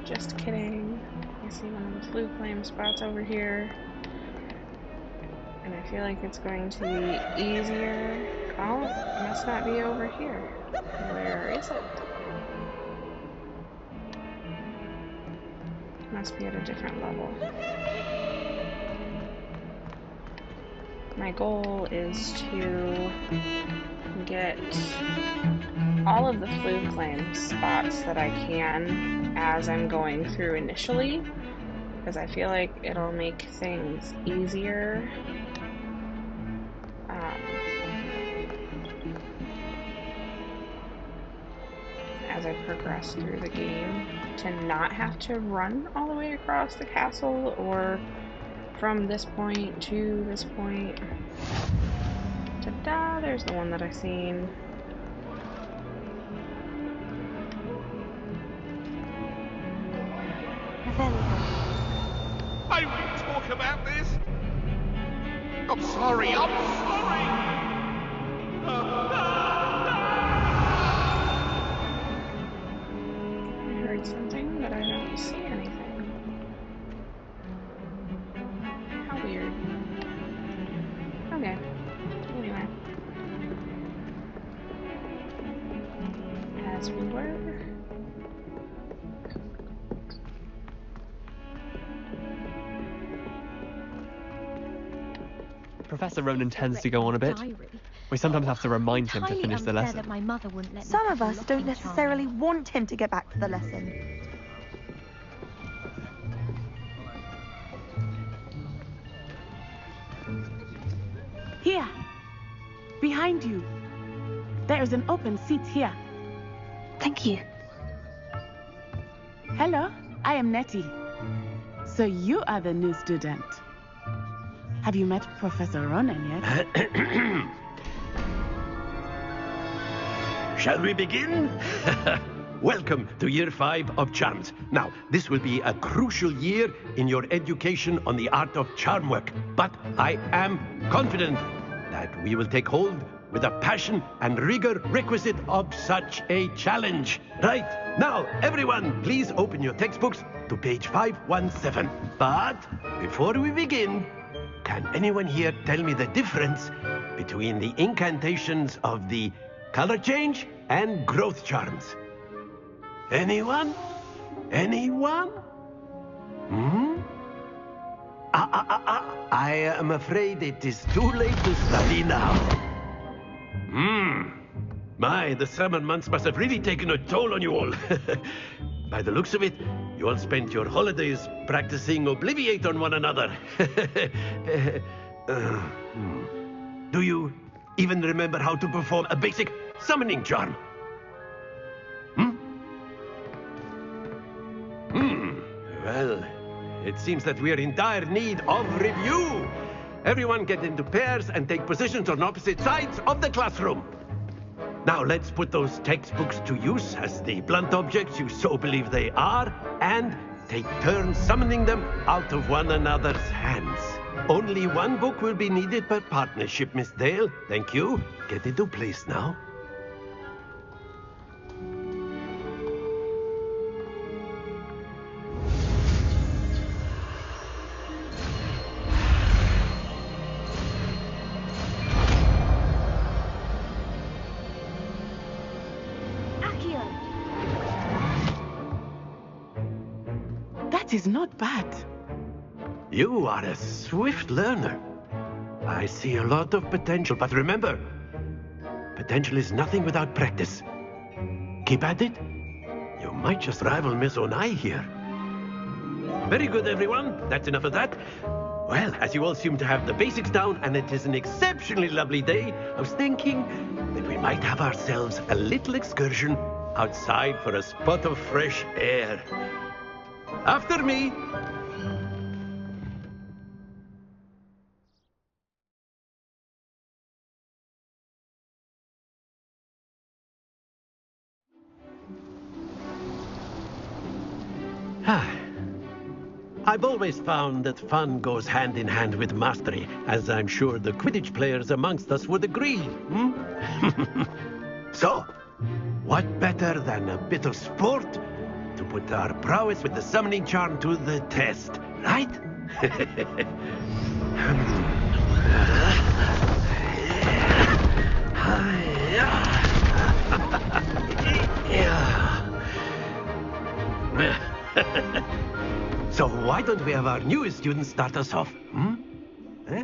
Just kidding. I see one of the blue flame spots over here. And I feel like it's going to be easier. Oh, it must not be over here. Where is it? Must be at a different level. My goal is to get all of the flume flame spots that I can as I'm going through initially, because I feel like it'll make things easier as I progress through the game, to not have to run all the way across the castle or from this point to this point. Ta-da! There's the one that I seen. I won't talk about this. I'm sorry. I heard something, but I don't see anything. How weird. Okay. Anyway. As we were. Professor Ronan tends to go on a bit. We sometimes have to remind him to finish the lesson. That my mother wouldn't let Some me of us don't necessarily want him to get back to the lesson. Here, behind you. There is an open seat here. Thank you. Hello, I am Nettie. So you are the new student. Have you met Professor Ronan yet? Shall we begin? Welcome to Year 5 of Charms. Now, this will be a crucial year in your education on the art of charm work, but I am confident that we will take hold with the passion and rigor requisite of such a challenge. Right, now, everyone, please open your textbooks to page 517. But before we begin, can anyone here tell me the difference between the incantations of the color change and growth charms? Anyone? Anyone? I am afraid it is too late to study now. My, the summer months must have really taken a toll on you all. By the looks of it, you all spent your holidays practicing Obliviate on one another. Do you even remember how to perform a basic summoning charm? Well, it seems that we are in dire need of review. Everyone get into pairs and take positions on opposite sides of the classroom. Now let's put those textbooks to use as the blunt objects you so believe they are, and take turns summoning them out of one another's hands. Only one book will be needed per partnership, Miss Dale. Thank you. Get into place now. That is not bad. You are a swift learner. I see a lot of potential, but remember, potential is nothing without practice. Keep at it. You might just rival Miss Onai here. Very good, everyone. That's enough of that. Well, as you all seem to have the basics down, and it is an exceptionally lovely day, I was thinking that we might have ourselves a little excursion outside for a spot of fresh air. After me. I've always found that fun goes hand in hand with mastery, as I'm sure the Quidditch players amongst us would agree. So, what better than a bit of sport to put our prowess with the summoning charm to the test, right? So why don't we have our newest student start us off? Eh?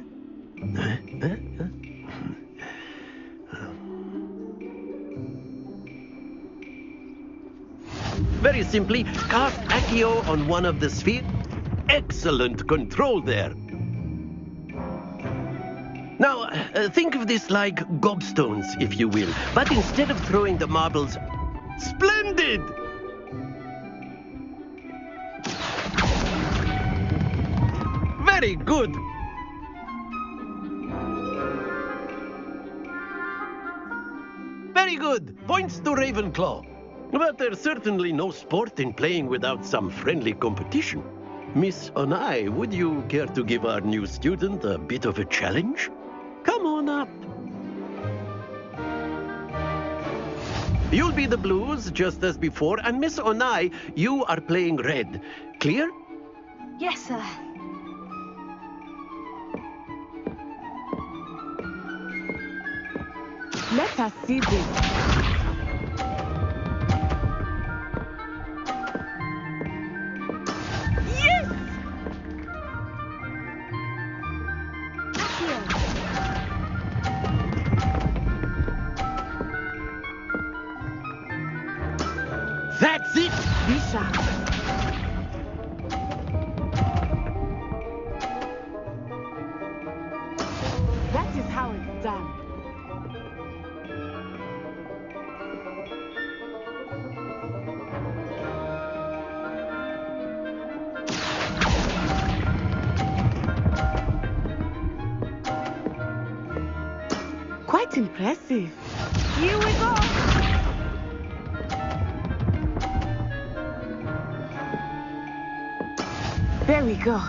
Very simply, cast Accio on one of the spheres. Excellent control there. Now, think of this like gobstones, if you will. But instead of throwing the marbles... Splendid! Very good. Very good. Points to Ravenclaw. But there's certainly no sport in playing without some friendly competition. Miss Onai, would you care to give our new student a bit of a challenge? Come on up. You'll be the blues, just as before, and Miss Onai, you are playing red. Clear? Yes, sir. Let us see this. Yes! That's it! Be sharp. That is how it's done. Quite impressive. Here we go! There we go.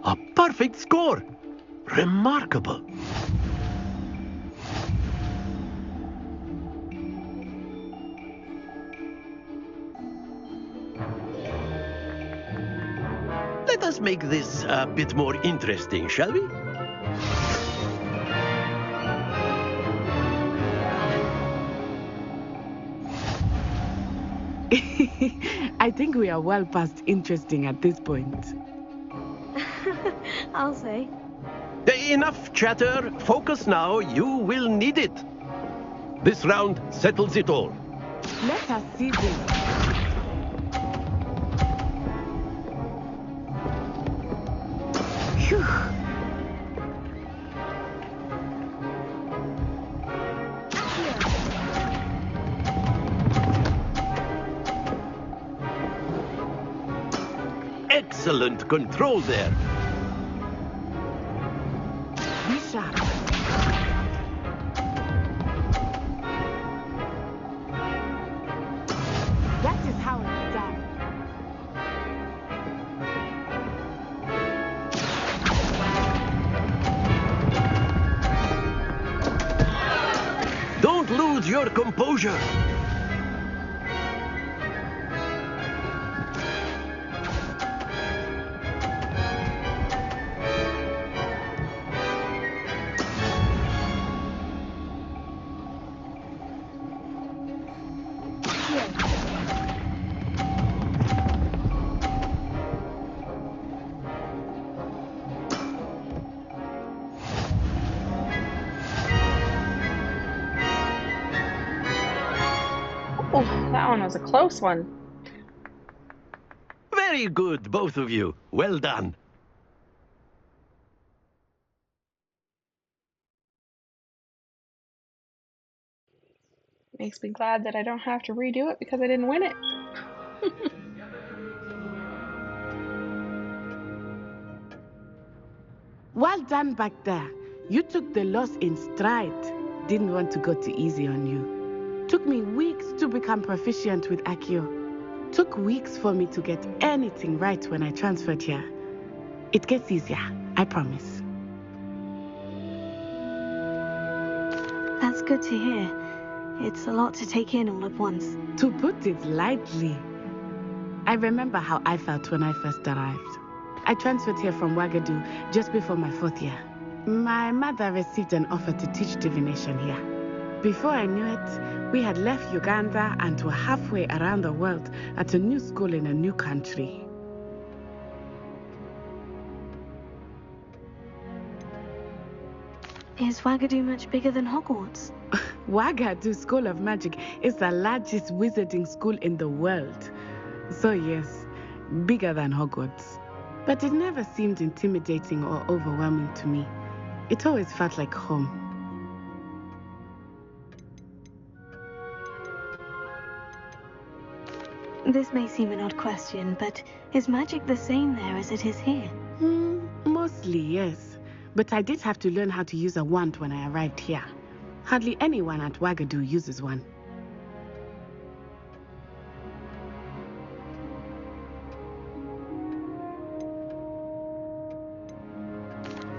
A perfect score! Remarkable. Let us make this a bit more interesting, shall we? I think we are well past interesting at this point. I'll say. Enough chatter. Focus now. You will need it. This round settles it all. Let us see this. Phew. Excellent control there. Be sharp. That is how it's done. Don't lose your composure. Oh, that one was a close one. Very good, both of you. Well done. Makes me glad that I don't have to redo it because I didn't win it. Well done back there. You took the loss in stride. Didn't want to go too easy on you. Took me weeks to become proficient with Accio. Took weeks for me to get anything right when I transferred here. It gets easier, I promise. That's good to hear. It's a lot to take in all at once. To put it lightly, I remember how I felt when I first arrived. I transferred here from Wagadu just before my 4th year. My mother received an offer to teach divination here. Before I knew it, we had left Uganda and were halfway around the world at a new school in a new country. Is Wagadu much bigger than Hogwarts? Wagadu School of Magic is the largest wizarding school in the world. So yes, bigger than Hogwarts. But it never seemed intimidating or overwhelming to me. It always felt like home. This may seem an odd question, but is magic the same there as it is here? Mostly, yes. But I did have to learn how to use a wand when I arrived here. Hardly anyone at Wagadu uses one.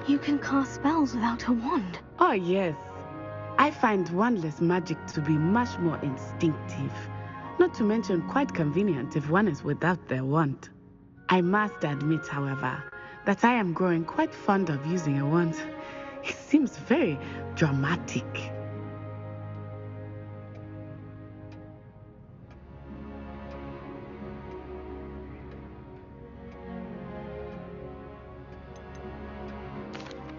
You can cast spells without a wand. Oh, yes. I find wandless magic to be much more instinctive. Not to mention quite convenient if one is without their wand. I must admit, however, that I am growing quite fond of using a wand. It seems very dramatic.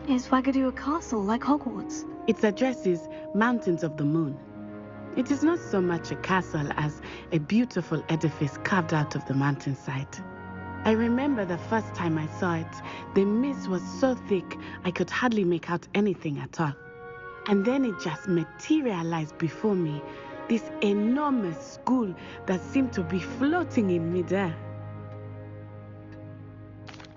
Is Wagadu a castle like Hogwarts? Its address is Mountains of the Moon. It is not so much a castle as a beautiful edifice carved out of the mountainside. I remember the first time I saw it, the mist was so thick I could hardly make out anything at all. And then it just materialized before me, this enormous school that seemed to be floating in midair.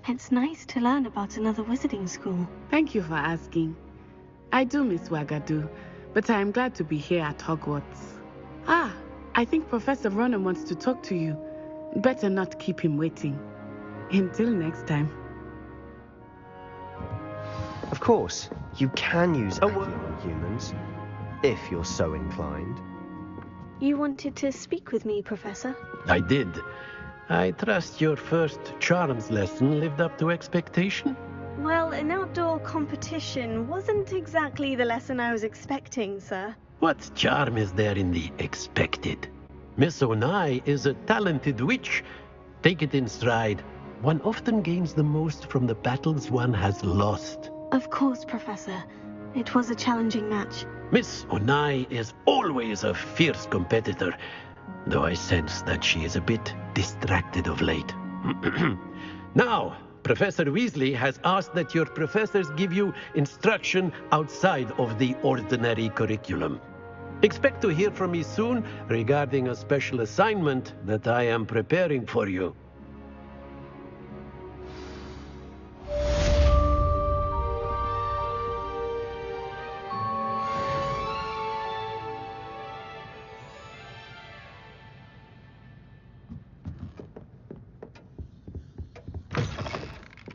It's nice to learn about another wizarding school. Thank you for asking. I do miss Wagadu, but I am glad to be here at Hogwarts. I think Professor Rowena wants to talk to you. Better not keep him waiting. Until next time. Of course, you can use Accio on humans, if you're so inclined. You wanted to speak with me, Professor? I did. I trust your first charms lesson lived up to expectation? Well, an outdoor competition wasn't exactly the lesson I was expecting, sir. What charm is there in the expected? Miss Onai is a talented witch. Take it in stride. One often gains the most from the battles one has lost. Of course, Professor. It was a challenging match. Miss Onai is always a fierce competitor, though I sense that she is a bit distracted of late. Now, Professor Weasley has asked that your professors give you instruction outside of the ordinary curriculum. Expect to hear from me soon regarding a special assignment that I am preparing for you.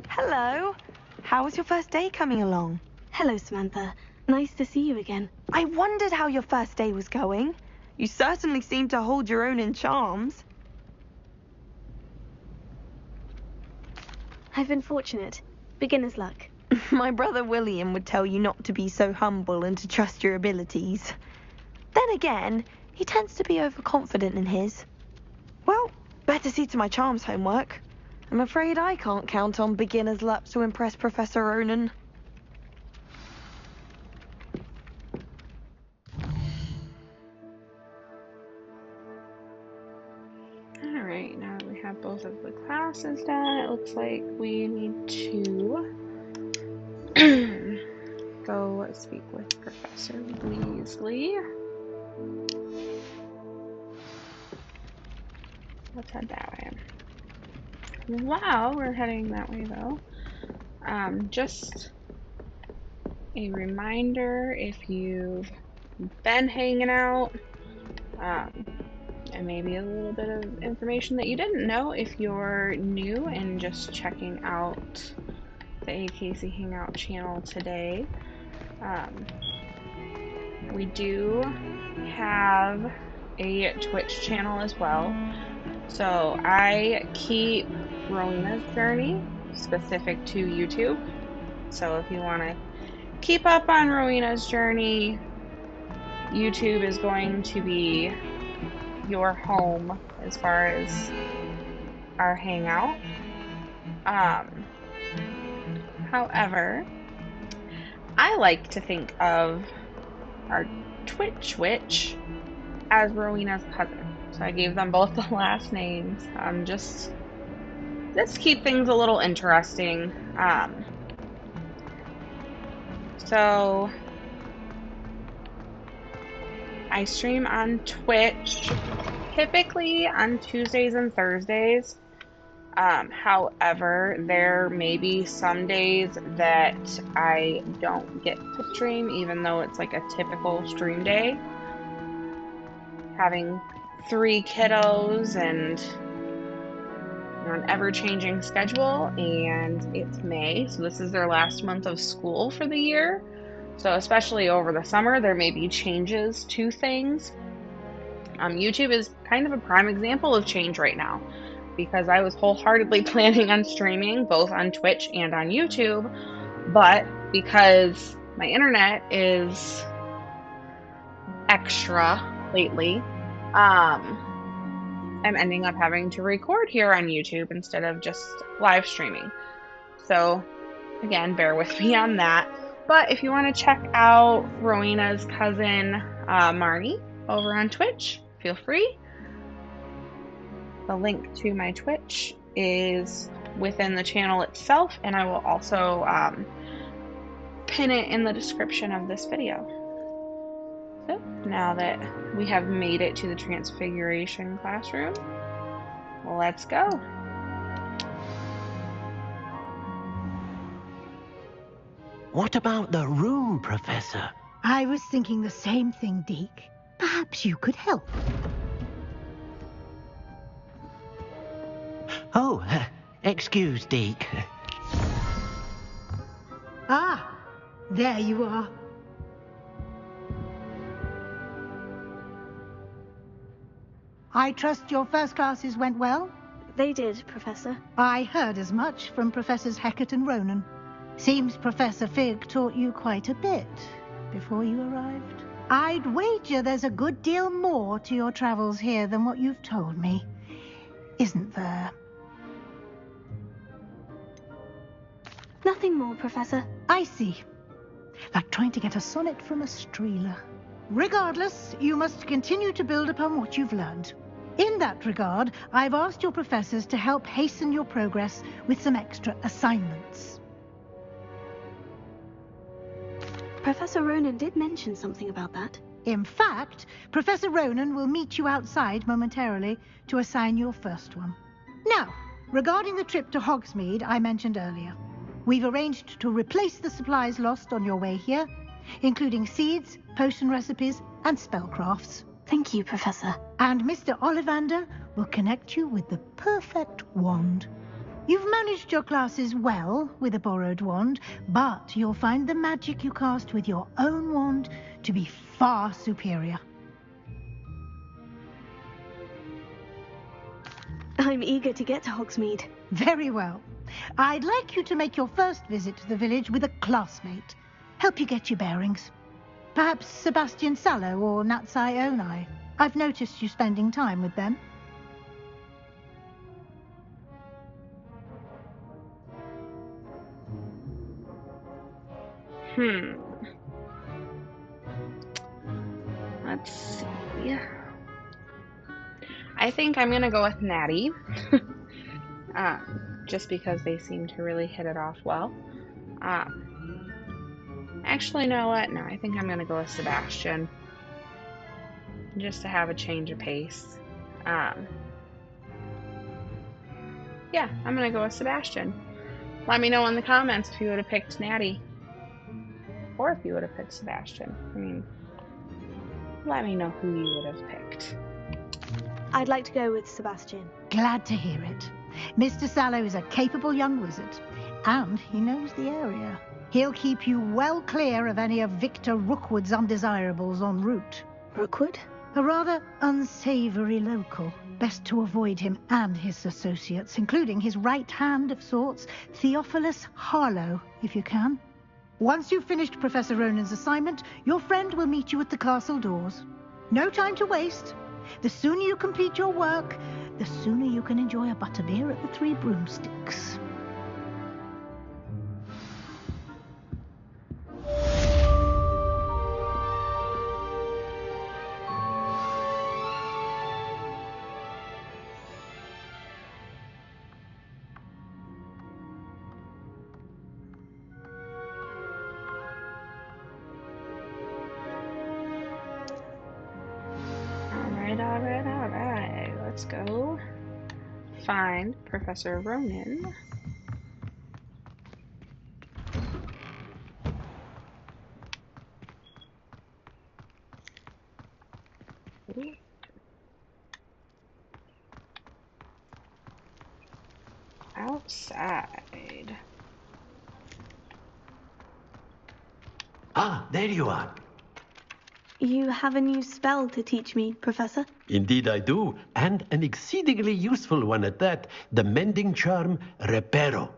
Hello. How was your first day coming along? Hello, Samantha. Nice to see you again. I wondered how your first day was going. You certainly seem to hold your own in charms. I've been fortunate. Beginner's luck. My brother William would tell you not to be so humble and to trust your abilities. Then again, he tends to be overconfident in his. Well, better see to my charms homework. I'm afraid I can't count on beginner's luck to impress Professor Ronan. Alright, now that we have both of the classes done, it looks like we need to go speak with Professor Weasley. Let's head that way. While we're heading that way, though, just a reminder, if you've been hanging out, and maybe a little bit of information that you didn't know if you're new and just checking out a Casey Hangout channel today. We do have a Twitch channel as well. So I keep Rowena's journey specific to YouTube. So if you want to keep up on Rowena's journey, YouTube is going to be your home as far as our hangout. However, I like to think of our Twitch as Rowena's cousin. So I gave them both the last names. Just keep things a little interesting. So I stream on Twitch, typically on Tuesdays and Thursdays. However, there may be some days that I don't get to stream, even though it's like a typical stream day. Having 3 kiddos and an ever-changing schedule, and it's May, so this is their last month of school for the year. So especially over the summer, there may be changes to things. YouTube is kind of a prime example of change right now, because I was wholeheartedly planning on streaming both on Twitch and on YouTube, but because my internet is extra lately, I'm ending up having to record here on YouTube instead of just live streaming. So again, bear with me on that. But if you want to check out Rowena's cousin Marnie over on Twitch, feel free. The link to my Twitch is within the channel itself, and I will also pin it in the description of this video. So now that we have made it to the Transfiguration classroom, let's go. What about the room, Professor? I was thinking the same thing, Deke. Perhaps you could help. Oh, excuse, Deke. Ah, there you are. I trust your first classes went well? They did, Professor. I heard as much from Professors Hecat and Ronan. Seems Professor Fig taught you quite a bit before you arrived. I'd wager there's a good deal more to your travels here than what you've told me. Isn't there? Nothing more, Professor. I see. Like trying to get a sonnet from a streeler. Regardless, you must continue to build upon what you've learned. In that regard, I've asked your professors to help hasten your progress with some extra assignments. Professor Ronan did mention something about that. In fact, Professor Ronan will meet you outside momentarily to assign your first one. Now, regarding the trip to Hogsmeade I mentioned earlier, we've arranged to replace the supplies lost on your way here, including seeds, potion recipes, and spellcrafts. Thank you, Professor. And Mr. Ollivander will connect you with the perfect wand. You've managed your classes well with a borrowed wand, but you'll find the magic you cast with your own wand to be far superior. I'm eager to get to Hogsmeade. Very well. I'd like you to make your first visit to the village with a classmate. Help you get your bearings. Perhaps Sebastian Sallow or Natsai Onai. I've noticed you spending time with them. Let's see. I think I'm gonna go with Natty. Just because they seem to really hit it off well. Actually, you know what? No, I think I'm gonna go with Sebastian. Just to have a change of pace. Yeah, I'm gonna go with Sebastian. Let me know in the comments if you would have picked Natty. Or if you would have picked Sebastian. I mean, let me know who you would have picked. I'd like to go with Sebastian. Glad to hear it. Mr. Sallow is a capable young wizard. And he knows the area. He'll keep you well clear of any of Victor Rookwood's undesirables en route. Rookwood? A rather unsavory local. Best to avoid him and his associates, including his right hand of sorts, Theophilus Harlow, if you can. Once you've finished Professor Ronan's assignment, your friend will meet you at the castle doors. No time to waste. The sooner you complete your work, the sooner you can enjoy a butterbeer at the Three Broomsticks. Alright. Let's go find Professor Ronan. Ooh. Outside. Ah, there you are. You have a new spell to teach me, Professor? Indeed I do, and an exceedingly useful one at that. The mending charm, Reparo.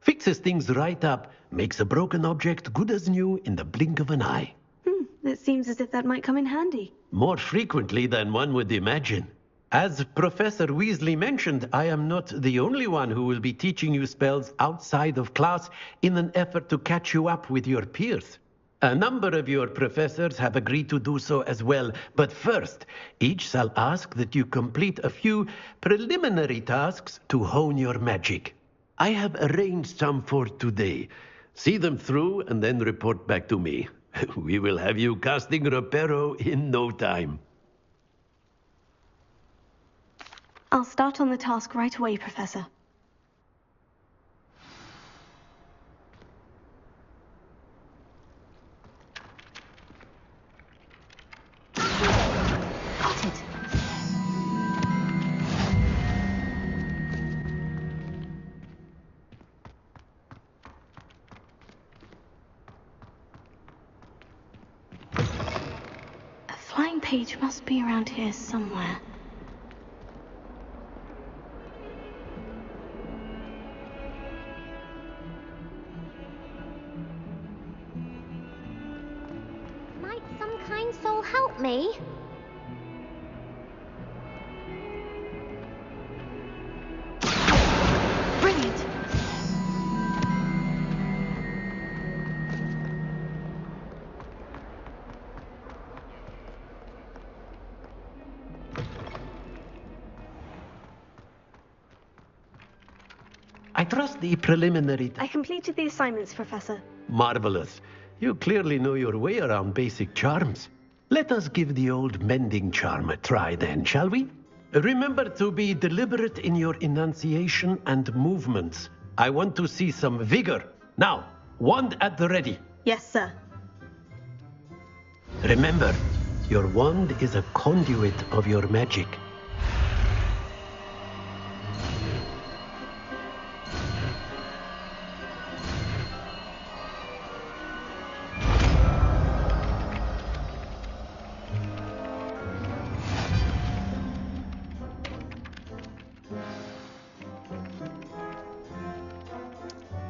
Fixes things right up, makes a broken object good as new in the blink of an eye. It seems as if that might come in handy. More frequently than one would imagine. As Professor Weasley mentioned, I am not the only one who will be teaching you spells outside of class in an effort to catch you up with your peers. A number of your professors have agreed to do so as well, but first, each shall ask that you complete a few preliminary tasks to hone your magic. I have arranged some for today. See them through and then report back to me. We will have you casting Reparo in no time. I'll start on the task right away, Professor. Got it. A flying page must be around here somewhere. Might some kind soul help me? Brilliant! I trust the preliminary... I completed the assignments, Professor. Marvelous. You clearly know your way around basic charms. Let us give the old mending charm a try then, shall we? Remember to be deliberate in your enunciation and movements. I want to see some vigor. Now, wand at the ready. Yes, sir. Remember, your wand is a conduit of your magic.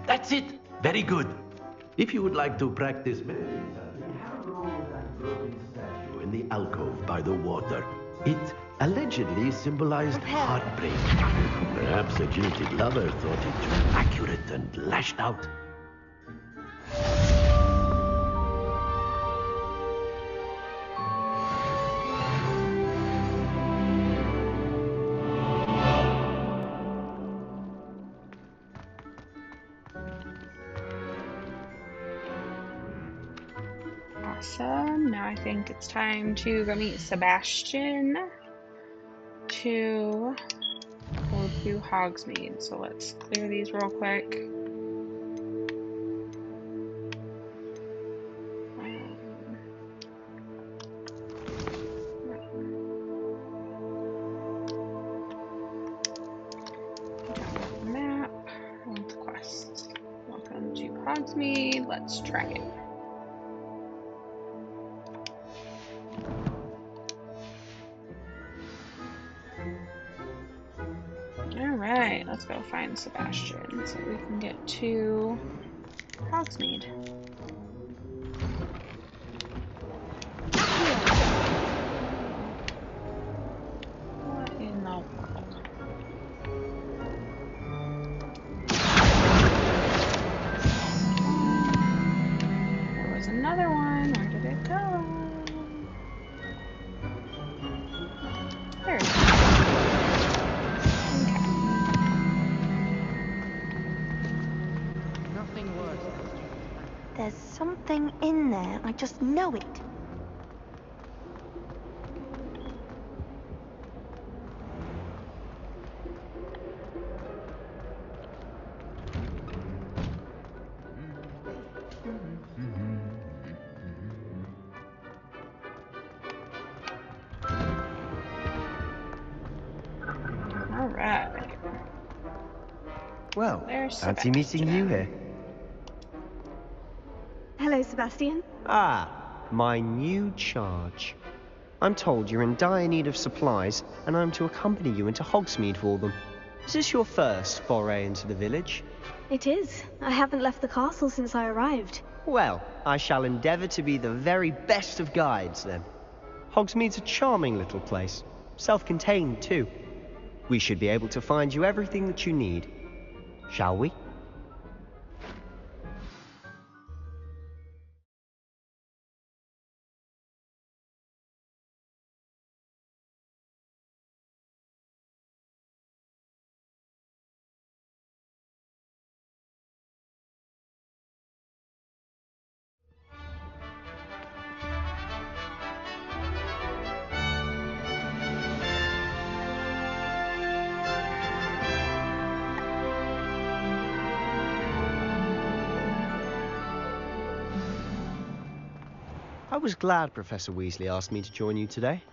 That's it. Very good. If you would like to practice magic, we have that broken statue in the alcove by the water. It allegedly symbolized heartbreak. Perhaps a jilted lover thought it too accurate and lashed out. Awesome. Now I think it's time to go meet Sebastian to go to Hogsmeade. So let's clear these real quick. Map, quest. Hogsmeade. Let's try it. Alright, let's go find Sebastian so we can get to Hogsmeade. What in the world? There was another one. Where did it go? There it is. Nothing worse. There's something in there. I just know it. Alright. Well, There's fancy meeting you here. Hello, Sebastian. Ah, my new charge. I'm told you're in dire need of supplies, and I'm to accompany you into Hogsmeade for them. Is this your first foray into the village? It is. I haven't left the castle since I arrived. Well, I shall endeavour to be the very best of guides, then. Hogsmeade's a charming little place. Self-contained, too. We should be able to find you everything that you need. Shall we? I was glad Professor Weasley asked me to join you today.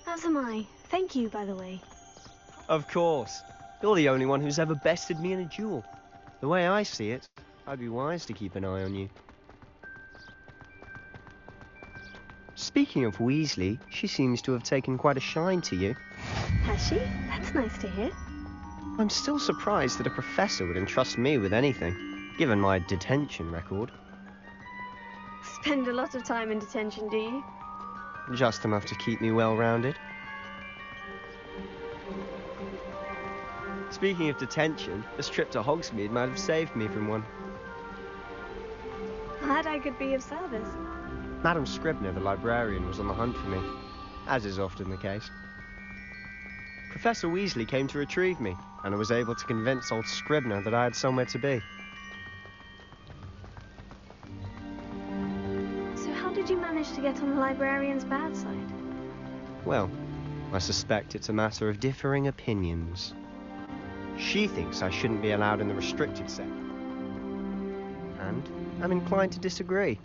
As am I. Thank you, by the way. Of course. You're the only one who's ever bested me in a duel. The way I see it, I'd be wise to keep an eye on you. Speaking of Weasley, she seems to have taken quite a shine to you. Has she? That's nice to hear. I'm still surprised that a professor would entrust me with anything, given my detention record. Spend a lot of time in detention, do you? Just enough to keep me well-rounded. Speaking of detention, this trip to Hogsmeade might have saved me from one. Glad I could be of service. Madam Scribner, the librarian, was on the hunt for me, as is often the case. Professor Weasley came to retrieve me, and I was able to convince old Scribner that I had somewhere to be. So how did you manage to get on the librarian's bad side? Well, I suspect it's a matter of differing opinions. She thinks I shouldn't be allowed in the restricted sector. And I'm inclined to disagree.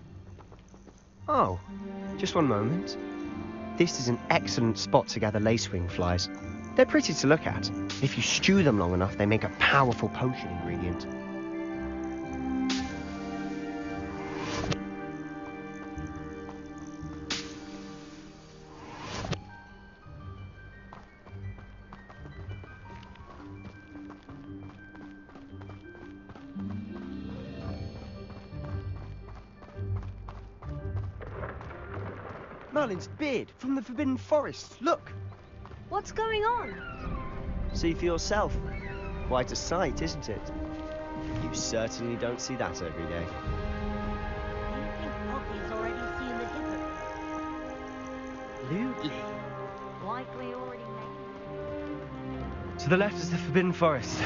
Oh, just one moment. This is an excellent spot to gather lacewing flies. They're pretty to look at. If you stew them long enough, they make a powerful potion ingredient. Merlin's beard from the Forbidden Forest. Look! What's going on? See for yourself. Quite a sight, isn't it? You certainly don't see that every day. already seen the hippo. Absolutely. Likely already made. To the left is the Forbidden Forest.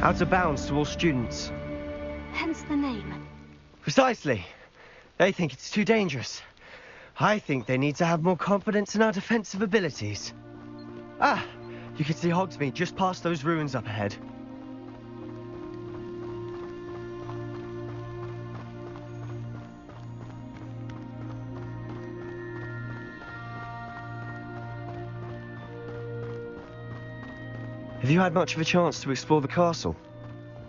Out of bounds to all students. Hence the name. Precisely. They think it's too dangerous. I think they need to have more confidence in our defensive abilities. Ah, you can see Hogsmeade just past those ruins up ahead. Have you had much of a chance to explore the castle?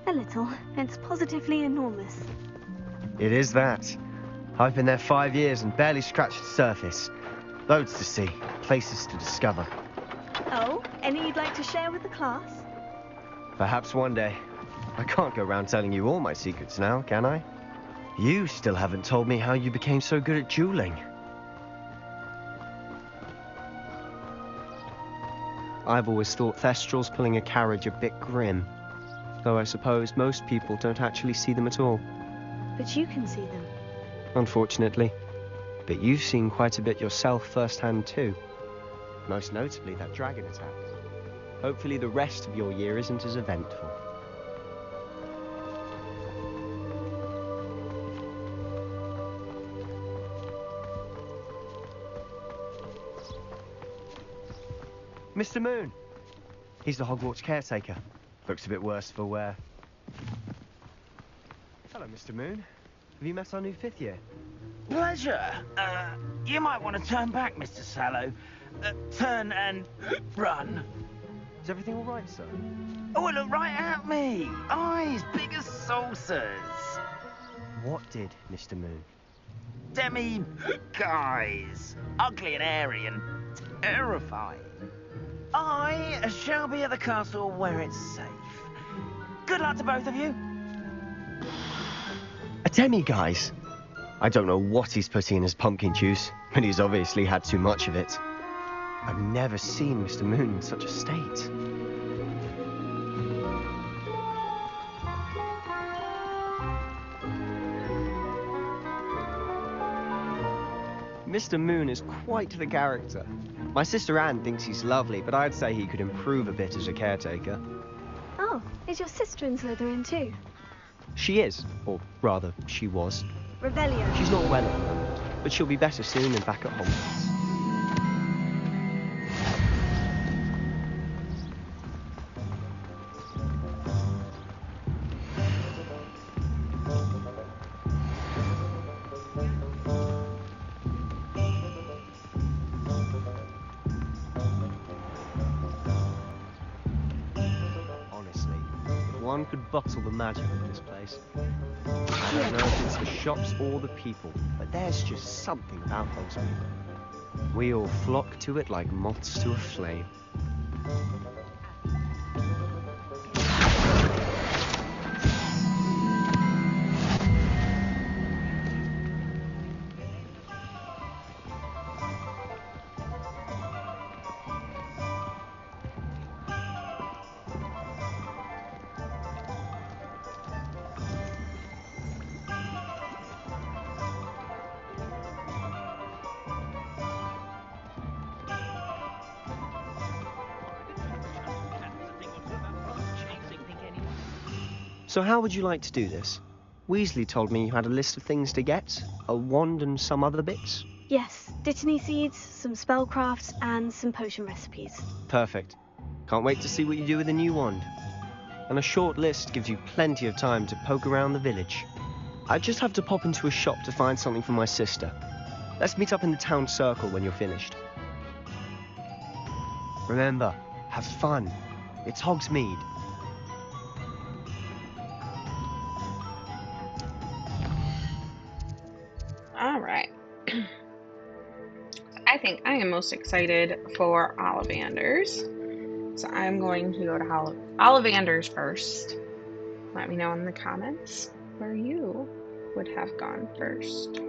A little. It's positively enormous. It is that. I've been there 5 years and barely scratched the surface. Loads to see, places to discover. Oh, any you'd like to share with the class? Perhaps one day. I can't go around telling you all my secrets now, can I? You still haven't told me how you became so good at dueling. I've always thought Thestrals pulling a carriage a bit grim. Though I suppose most people don't actually see them at all. But you can see them. Unfortunately. But you've seen quite a bit yourself firsthand too. Most notably that dragon attack. Hopefully the rest of your year isn't as eventful. Mr. Moon! He's the Hogwarts caretaker. Looks a bit worse for wear. Hello, Mr. Moon. Have you met our new 5th year? Pleasure. You might want to turn back, Mr. Sallow. Turn and run. Is everything all right, sir? Oh, look right at me. Eyes big as saucers. What did, Mr. Moon? Guys. Ugly and airy and terrifying. I shall be at the castle where it's safe. Good luck to both of you. A demi-guise? I don't know what he's putting in his pumpkin juice, but he's obviously had too much of it. I've never seen Mr. Moon in such a state. Mr. Moon is quite the character. My sister Anne thinks he's lovely, but I'd say he could improve a bit as a caretaker. Oh, is your sister in Slytherin too? She is, or rather, she was. Rebellion. She's not well at the moment, but she'll be better soon and back at home. One could bottle the magic in this place. I don't know if it's the shops or the people, but there's just something about Hogsmeade. We all flock to it like moths to a flame. So how would you like to do this? Weasley told me you had a list of things to get, a wand and some other bits. Yes, dittany seeds, some spellcrafts, and some potion recipes. Perfect. Can't wait to see what you do with the new wand. And a short list gives you plenty of time to poke around the village. I just have to pop into a shop to find something for my sister. Let's meet up in the town circle when you're finished. Remember, have fun. It's Hogsmeade. All right. I think I am most excited for Ollivanders. So I'm going to go to Ollivanders first. Let me know in the comments where you would have gone first.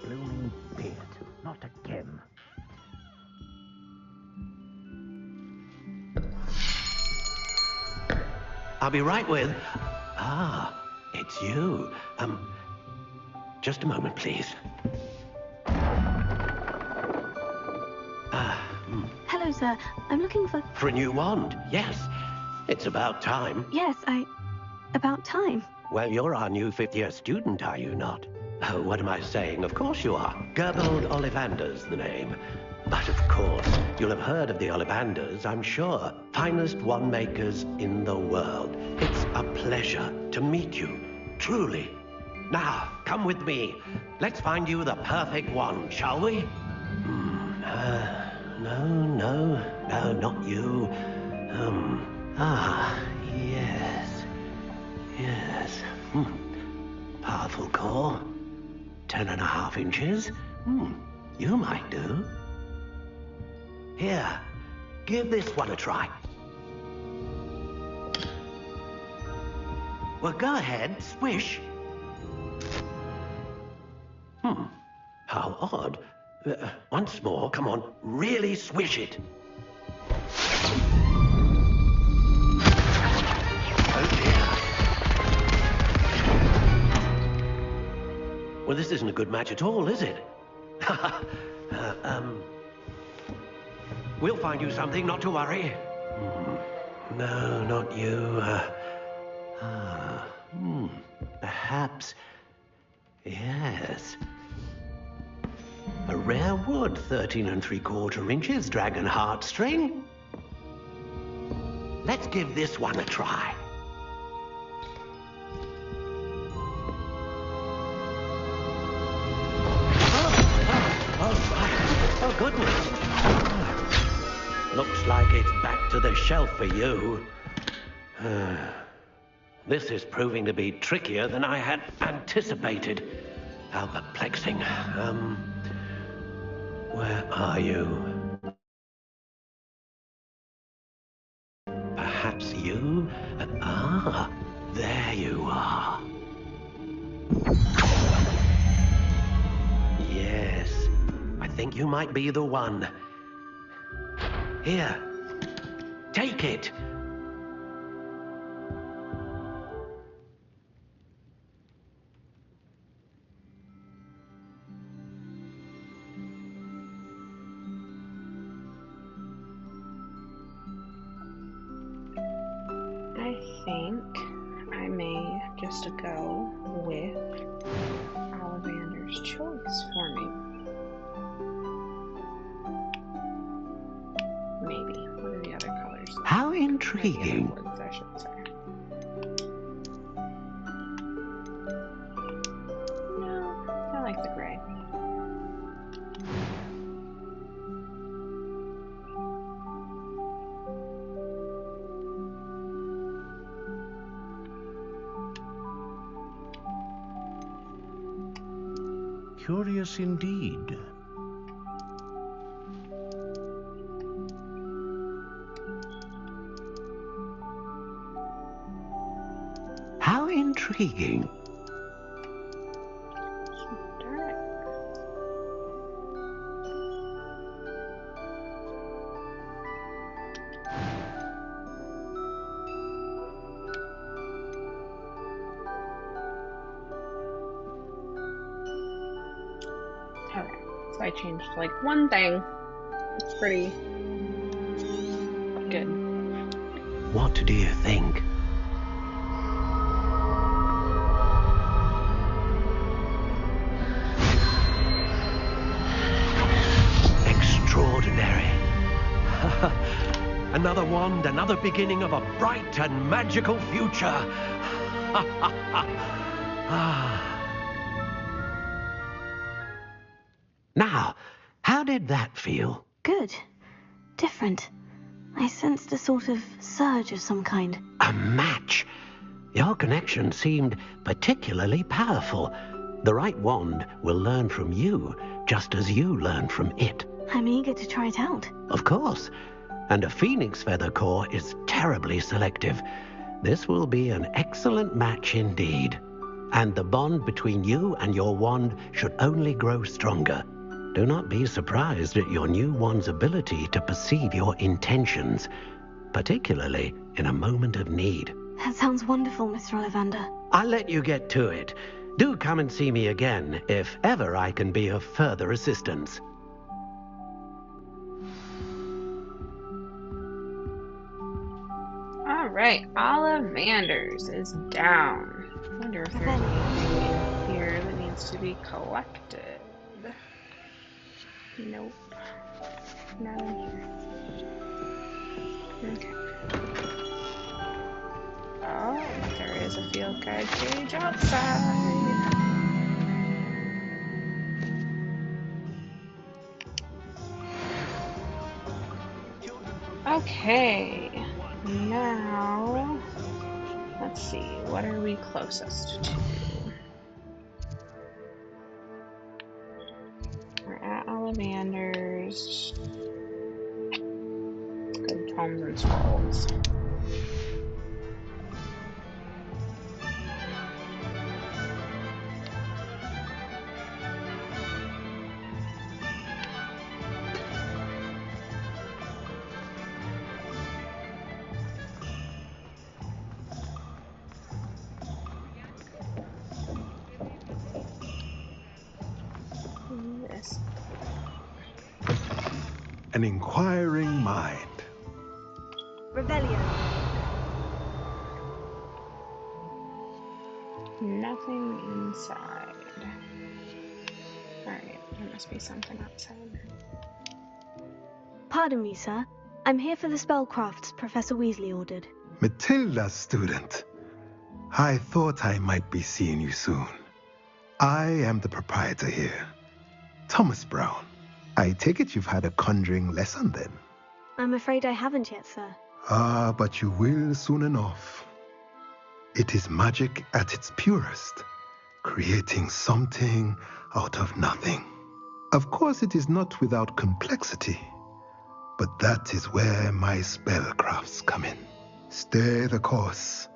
Blooming beard, not again. I'll be right with... Ah, it's you. Just a moment, please. Hello, sir. I'm looking for... For a new wand, yes. It's about time. Yes, about time. Well, you're our new 5th-year student, are you not? Oh, what am I saying? Of course you are. Gerbold Ollivander's the name. But of course, you'll have heard of the Ollivanders, I'm sure. Finest wand makers in the world. It's a pleasure to meet you, truly. Now, come with me. Let's find you the perfect one, shall we? No, not you. Yes. Powerful core. 10.5 inches. You might do. Here, give this one a try. Well, go ahead, swish. How odd. Once more, come on, really swish it. Oh dear. Well, this isn't a good match at all, is it? We'll find you something, not to worry. No, not you. Perhaps. Yes. A rare wood, 13 3/4 inches, dragon heartstring. Let's give this one a try. Oh, goodness. Looks like it's back to the shelf for you. This is proving to be trickier than I had anticipated. How perplexing. Where are you? Perhaps you? There you are. Yes, I think you might be the one. Here, take it. I think I may just go with Ollivander's choice for me. Maybe. What are the other colors? How intriguing. Or the other woods, I should say. No, I like the gray. Curious indeed. How intriguing. Okay, so I changed like one thing. It's pretty good. What do you think? Extraordinary. Another wand, another beginning of a bright and magical future. Now, how did that feel? Good. Different. I sensed a sort of surge of some kind. A match. Your connection seemed particularly powerful. The right wand will learn from you, just as you learn from it. I'm eager to try it out. Of course. And a phoenix feather core is terribly selective. This will be an excellent match indeed. And the bond between you and your wand should only grow stronger. Do not be surprised at your new wand's ability to perceive your intentions, particularly in a moment of need. That sounds wonderful, Mr. Ollivander. I'll let you get to it. Do come and see me again if ever I can be of further assistance. Alright, Ollivander's is down. I wonder if there's anything in here that needs to be collected. Nope. Not in here. Okay. Oh, but there is a field guide page outside. Okay, now let's see, what are we closest to? We're at Ollivander's. Good Tomes and Scrolls. This. An inquiring mind. Revelio. Nothing inside. Alright, there must be something outside. Pardon me, sir. I'm here for the spellcrafts Professor Weasley ordered. Matilda, student. I thought I might be seeing you soon. I am the proprietor here, Thomas Brown. I take it you've had a conjuring lesson then? I'm afraid I haven't yet, sir. Ah, but you will soon enough. It is magic at its purest, creating something out of nothing. Of course, it is not without complexity, but that is where my spellcrafts come in. Stay the course,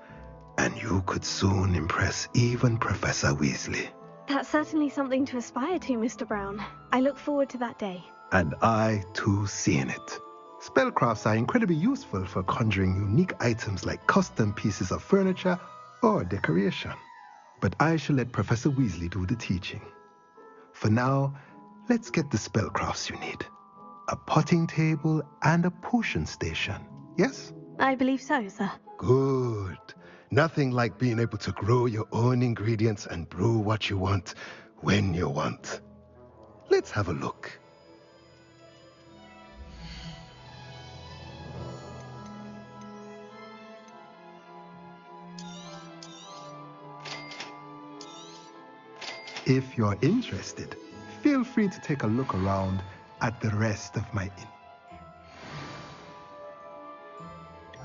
and you could soon impress even Professor Weasley. That's certainly something to aspire to, Mr. Brown. I look forward to that day. And I, too, seeing it. Spellcrafts are incredibly useful for conjuring unique items like custom pieces of furniture or decoration. But I shall let Professor Weasley do the teaching. For now, let's get the spellcrafts you need. A potting table and a potion station, yes? I believe so, sir. Good. Nothing like being able to grow your own ingredients and brew what you want when you want. Let's have a look. If you're interested, feel free to take a look around at the rest of my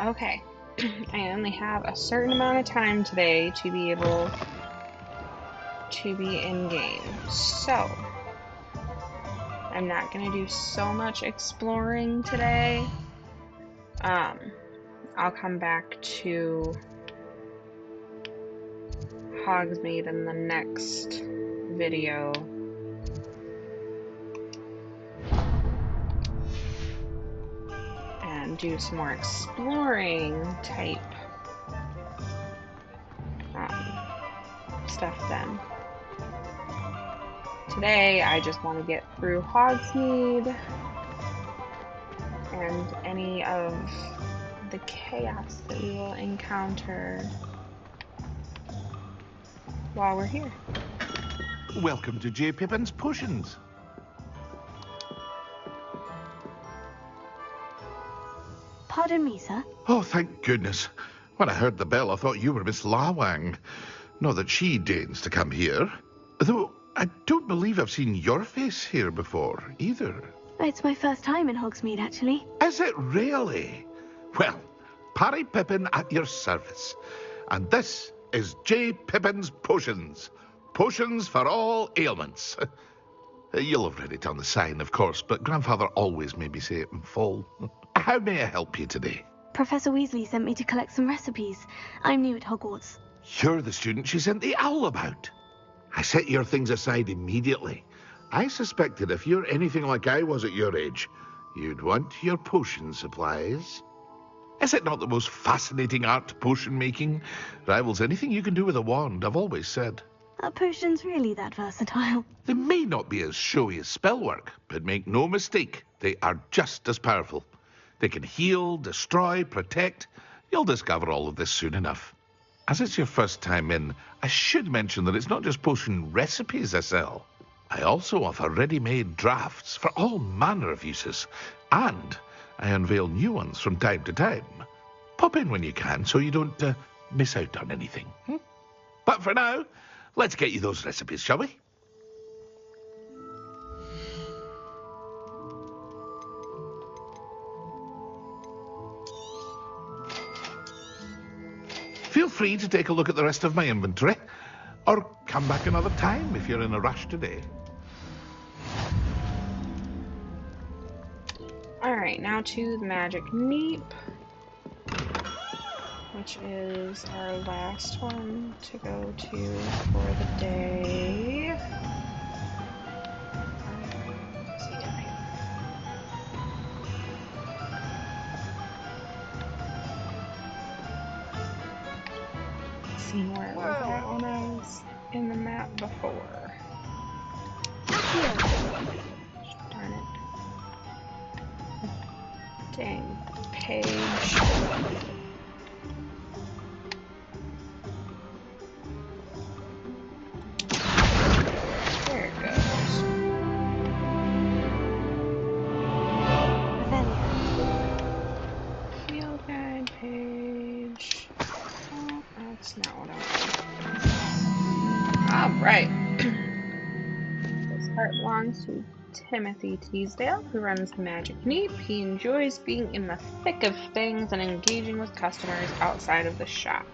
Okay, I only have a certain amount of time today to be able to be in game, so I'm not gonna do so much exploring today. I'll come back to Hogsmeade in the next video. And do some more exploring type stuff then. Today I just want to get through Hogsmeade and any of the chaos that we will encounter while we're here. Welcome to J. Pippin's Potions. Pardon me, sir. Oh, thank goodness. When I heard the bell, I thought you were Miss Lawang. Not that she deigns to come here. Though I don't believe I've seen your face here before, either. It's my first time in Hogsmeade, actually. Is it really? Well, Parry Pippin at your service. And this is J. Pippin's Potions. Potions for all ailments. You'll have read it on the sign, of course, but Grandfather always made me say it in full. How may I help you today? Professor Weasley sent me to collect some recipes. I'm new at Hogwarts. You're the student she sent the owl about. I set your things aside immediately. I suspected if you're anything like I was at your age, you'd want your potion supplies. Is it not the most fascinating art, potion making? Rivals anything you can do with a wand, I've always said. Are potions really that versatile? They may not be as showy as spellwork, but make no mistake, they are just as powerful. They can heal, destroy, protect. You'll discover all of this soon enough. As it's your first time in, I should mention that it's not just potion recipes I sell. I also offer ready-made drafts for all manner of uses, and I unveil new ones from time to time. Pop in when you can so you don't miss out on anything. But for now, let's get you those recipes, shall we? feel free to take a look at the rest of my inventory, or come back another time if you're in a rush today. Alright, now to the magic neep, which is our last one to go to for the day. Let's see down here. Seen where it was at when I was in the map before. Darn it. Dang page. There it goes. Field guide page. Oh, that's not what I want. Alright. This part belongs to Timothy Teasdale, who runs the Magic Neep. He enjoys being in the thick of things and engaging with customers outside of the shop.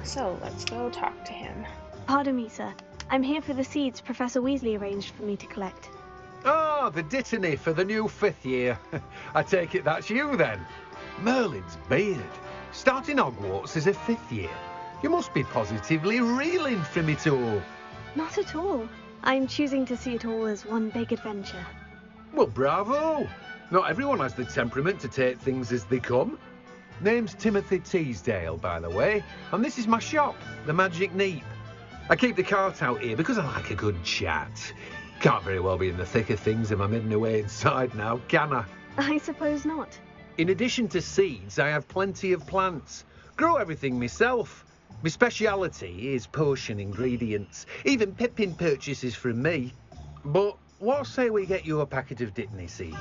So let's go talk to him. Pardon me, sir. I'm here for the seeds Professor Weasley arranged for me to collect. Oh, the dittany for the new 5th year. I take it that's you then. Merlin's beard. Starting Hogwarts as a 5th year. You must be positively reeling from it all. Not at all. I'm choosing to see it all as one big adventure. Well, bravo! Not everyone has the temperament to take things as they come. Name's Timothy Teasdale, by the way, and this is my shop, the Magic Neep. I keep the cart out here because I like a good chat. Can't very well be in the thick of things if I'm hidden away inside now, can I? I suppose not. In addition to seeds, I have plenty of plants. Grow everything myself. My speciality is potion ingredients. Even Pippin purchases from me. But what say we get you a packet of dittany seeds?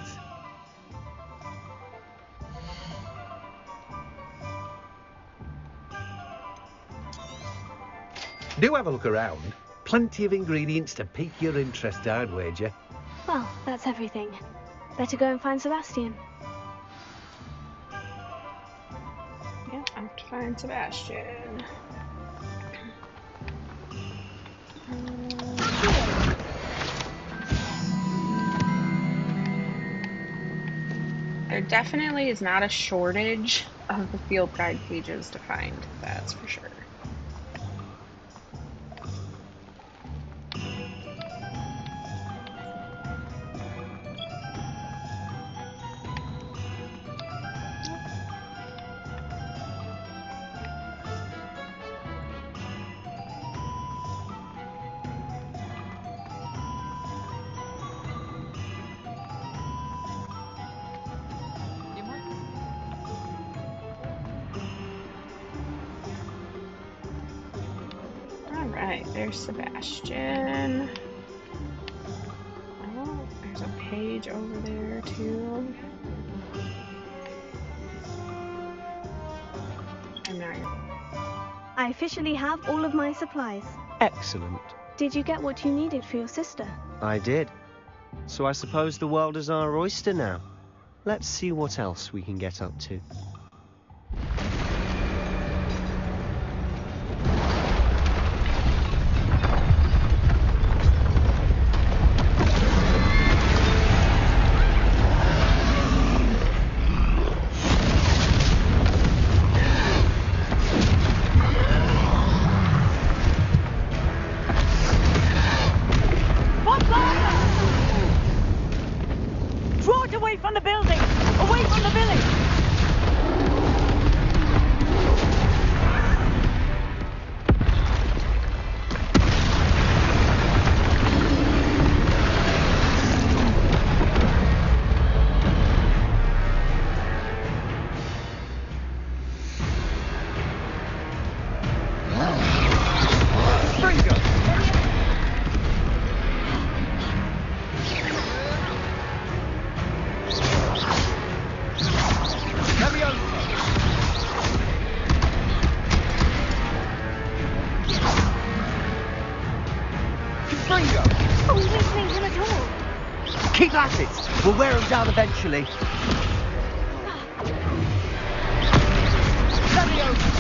Do have a look around. Plenty of ingredients to pique your interest, I'd wager. Well, that's everything. Better go and find Sebastian. Yeah, I have to find Sebastian. There definitely is not a shortage of the field guide pages to find, that's for sure. Alright, there's Sebastian. Oh, there's a page over there too. I'm not. I officially have all of my supplies. Excellent. Did you get what you needed for your sister? I did. So I suppose the world is our oyster now. Let's see what else we can get up to. Draw it away from the building! Away from the village! Keep at it! We'll wear them down eventually. Leviosa!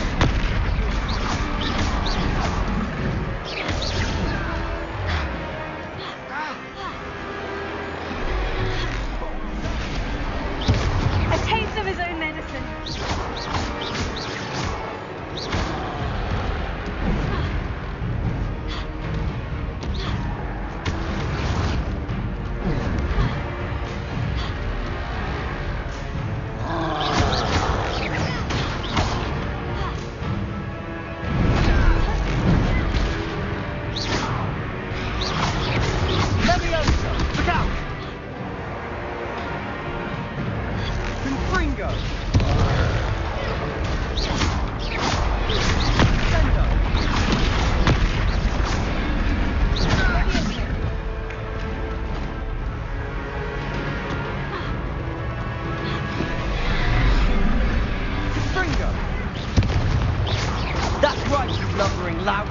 blubbering louts.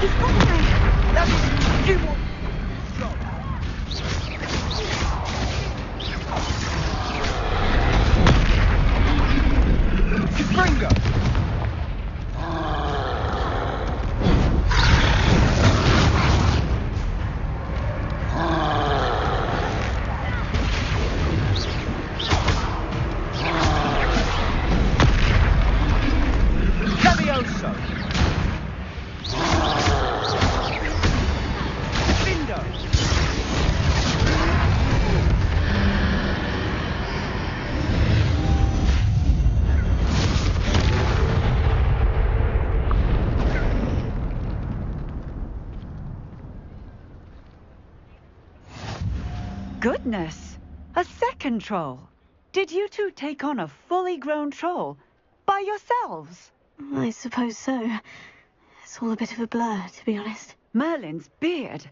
He's coming. That is, you will... Gringo! Levioso! Bindo! Goodness! A second troll! Did you two take on a fully grown troll? By yourselves? I suppose so. It's all a bit of a blur, to be honest. Merlin's beard.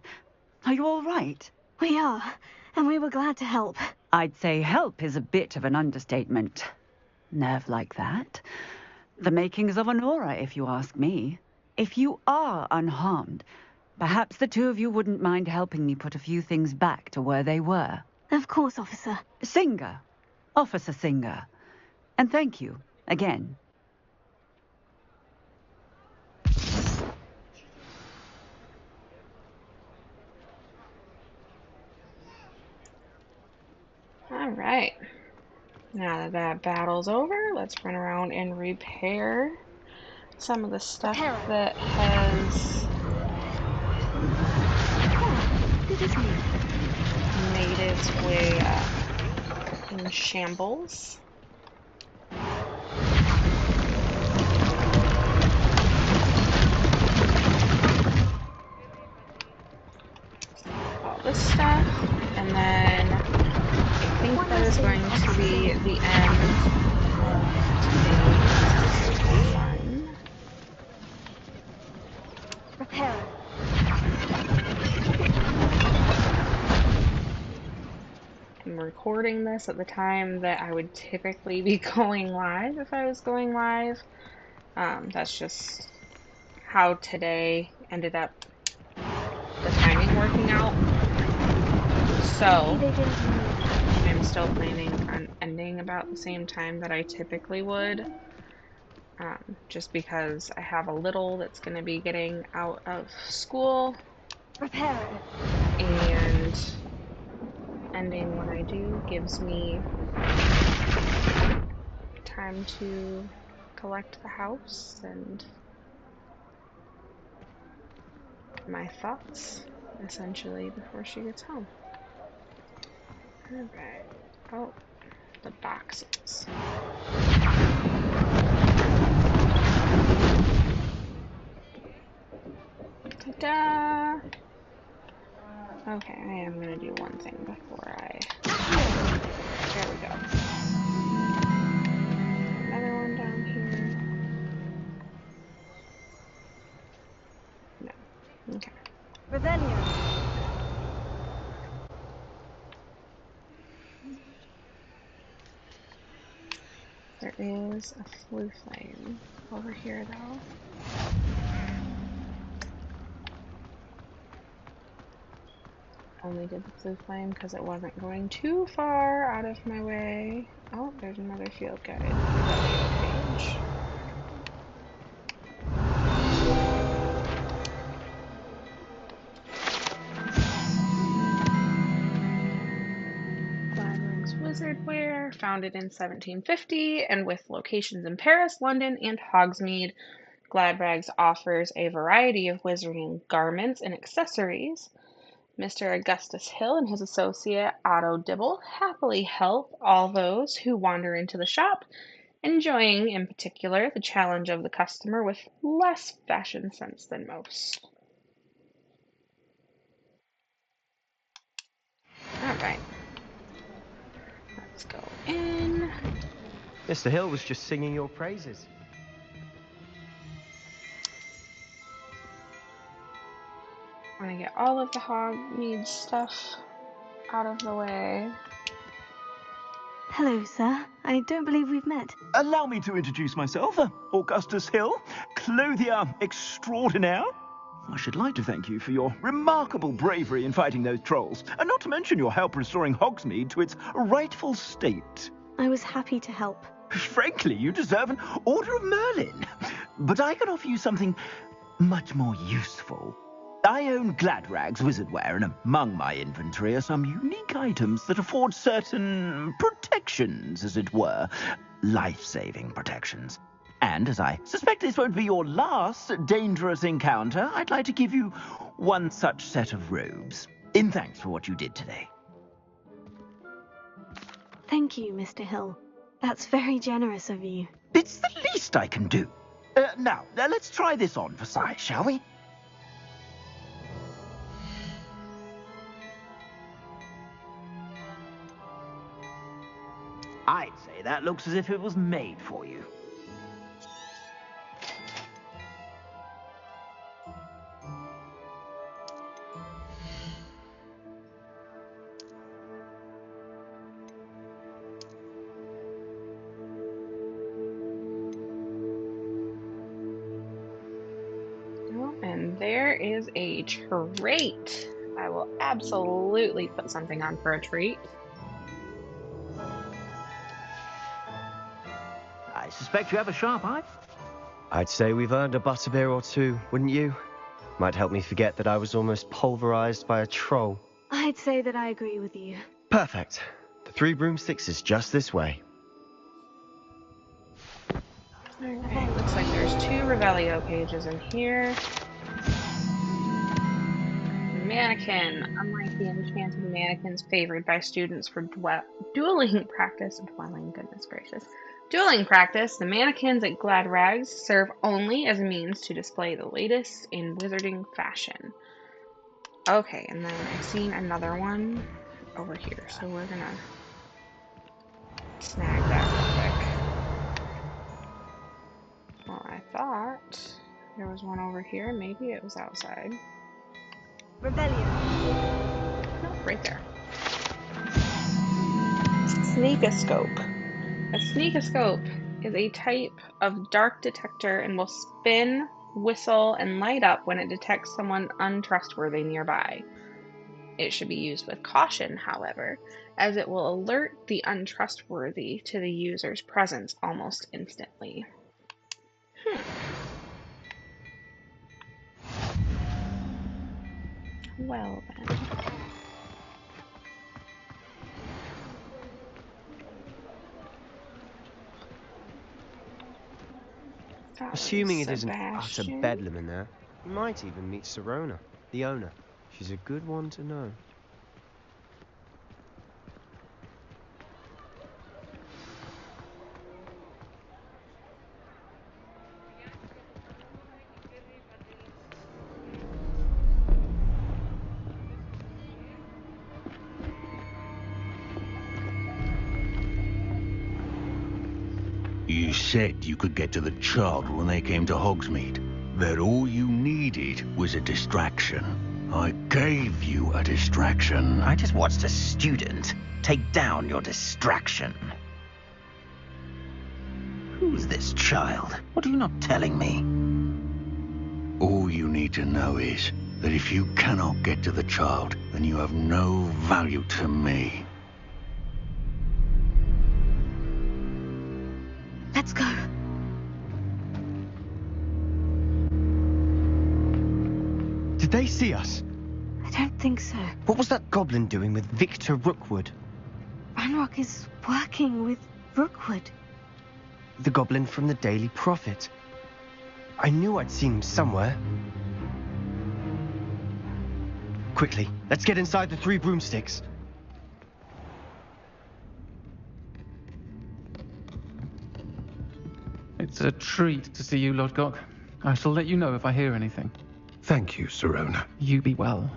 Are you all right? We are, and we were glad to help. I'd say help is a bit of an understatement. Nerve like that. The makings of an aura, if you ask me. If you are unharmed, perhaps the two of you wouldn't mind helping me put a few things back to where they were. Of course, officer. Singer. Officer Singer. And thank you, again. All right. Now that that battle's over, let's run around and repair some of the stuff that has made its way in shambles. All this stuff, and then I think that is going to be the end of today's fun. Repair. I'm recording this at the time that I would typically be going live if I was going live. That's just how today ended up, the timing working out. So I'm still planning on ending about the same time that I typically would, just because I have a little that's going to be getting out of school. Repair. And ending when I do gives me time to collect the house and my thoughts, essentially, before she gets home. Alright. Oh, the boxes. Ta-da! Okay, I am going to do one thing before I... There we go. Another one down here. No. Okay. Revenue. There is a flue flame over here, though. Only did the flue flame because it wasn't going too far out of my way. Oh, there's another field guide. Page. Gladwin's Wizardwear, founded in 1750 and with locations in Paris, London, and Hogsmeade. Gladrags offers a variety of wizarding garments and accessories. Mr. Augustus Hill and his associate Otto Dibble happily help all those who wander into the shop, enjoying in particular the challenge of the customer with less fashion sense than most. Alright. Let's go in. Mr. Hill was just singing your praises. I'm gonna get all of the Hogsmeade stuff out of the way. Hello, sir. I don't believe we've met. Allow me to introduce myself. Augustus Hill, clothier extraordinaire. I should like to thank you for your remarkable bravery in fighting those trolls, and not to mention your help restoring Hogsmeade to its rightful state. I was happy to help. Frankly, you deserve an Order of Merlin. But I can offer you something much more useful. I own Gladrag's wizardware, and among my inventory are some unique items that afford certain protections, as it were. Life-saving protections. And as I suspect this won't be your last dangerous encounter, I'd like to give you one such set of robes, in thanks for what you did today. Thank you, Mr. Hill. That's very generous of you. It's the least I can do. Now, let's try this on for size, shall we? I'd say that looks as if it was made for you. And there is a trait. I will absolutely put something on for a trait. I suspect you have a sharp eye. I'd say we've earned a butterbeer or two, wouldn't you? Might help me forget that I was almost pulverized by a troll. I'd say that I agree with you. Perfect. The 3 broomsticks is just this way. Alright, looks like there's 2 Revelio pages in here. Mannequin. Unlike the enchanted mannequins favored by students for dueling practice, goodness gracious. Dueling practice, the mannequins at Gladrags serve only as a means to display the latest in wizarding fashion. Okay, and then I've seen another one over here, so we're gonna snag that real quick. Well, I thought there was one over here. Maybe it was outside. Rebellion. Nope, right there. Sneakoscope. A sneakoscope is a type of dark detector and will spin, whistle, and light up when it detects someone untrustworthy nearby. It should be used with caution, however, as it will alert the untrustworthy to the user's presence almost instantly. Well then. Assuming it isn't utter bedlam in there, you might even meet Rowena, the owner. She's a good one to know. You said you could get to the child when they came to Hogsmeade. That all you needed was a distraction. I gave you a distraction. I just watched a student take down your distraction. Who's this child? What are you not telling me? All you need to know is that if you cannot get to the child, then you have no value to me. Let's go. Did they see us? I don't think so. What was that goblin doing with Victor Rookwood? Ranrock is working with Rookwood. The goblin from the Daily Prophet. I knew I'd seen him somewhere. Quickly, let's get inside the 3 broomsticks. It's a treat to see you, Lodgok. I shall let you know if I hear anything. Thank you, Rowena. You be well.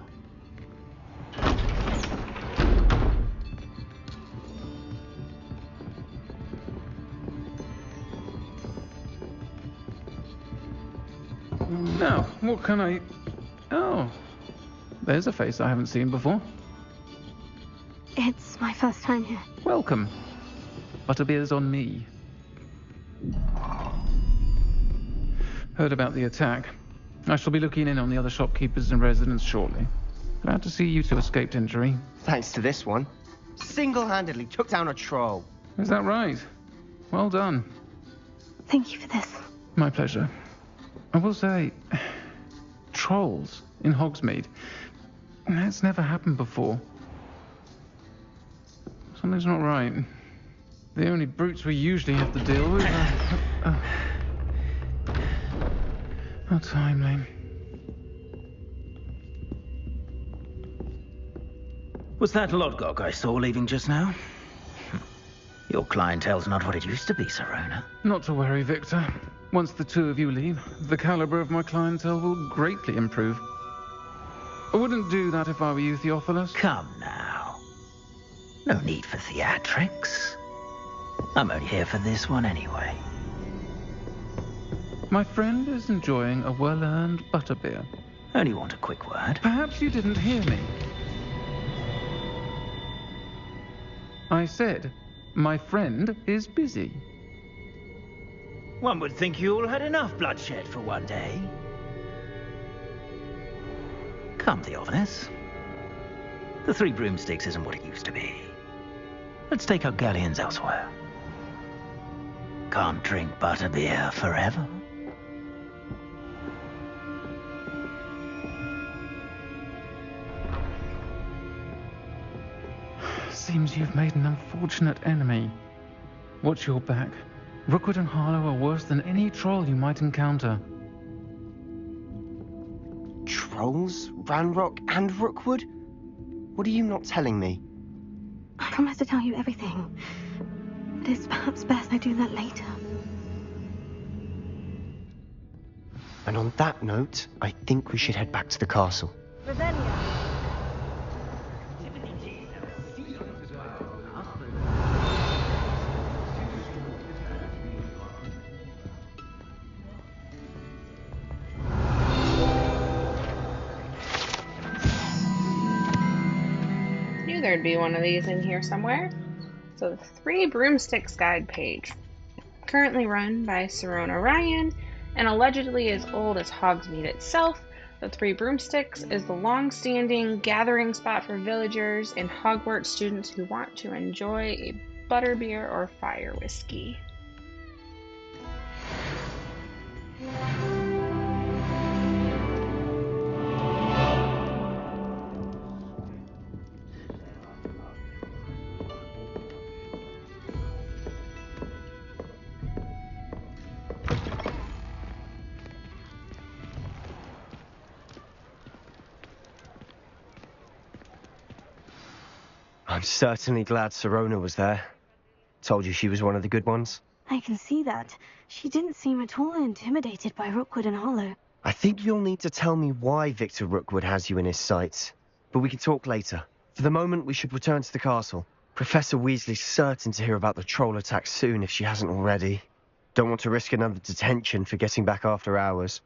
Now, what can I... Oh, there's a face I haven't seen before. It's my first time here. Welcome. Butterbeer's on me. Heard about the attack. I shall be looking in on the other shopkeepers and residents shortly. Glad to see you two escaped injury. Thanks to this one. Single-handedly took down a troll. Is that right? Well done. Thank you for this. My pleasure. I will say, trolls in Hogsmeade. That's never happened before. Something's not right. The only brutes we usually have to deal with are... How timely. Was that Lodgok I saw leaving just now? Your clientele's not what it used to be, Sir Rowena. Not to worry, Victor. Once the two of you leave, the caliber of my clientele will greatly improve. I wouldn't do that if I were you, Theophilus. Come now. No need for theatrics. I'm only here for this one anyway. My friend is enjoying a well-earned butterbeer. Only want a quick word. Perhaps you didn't hear me. I said, my friend is busy. One would think you all had enough bloodshed for one day. Come, Theophilus. The Three Broomsticks isn't what it used to be. Let's take our galleons elsewhere. Can't drink butterbeer forever. Seems you've made an unfortunate enemy. Watch your back. Rookwood and Harlow are worse than any troll you might encounter. Trolls? Ranrock and Rookwood? What are you not telling me? I promise to tell you everything. But it's perhaps best I do that later. And on that note, I think we should head back to the castle. Rowena. Knew there'd be one of these in here somewhere. So the Three Broomsticks Guide page. Currently run by Rowena Ryan and allegedly as old as Hogsmeade itself, the Three Broomsticks is the long-standing gathering spot for villagers and Hogwarts students who want to enjoy a butterbeer or fire whiskey. I'm certainly glad Rowena was there. Told you she was one of the good ones. I can see that. She didn't seem at all intimidated by Rookwood and Harlow. I think you'll need to tell me why Victor Rookwood has you in his sights. But we can talk later. For the moment, we should return to the castle. Professor Weasley's certain to hear about the troll attack soon if she hasn't already. Don't want to risk another detention for getting back after hours.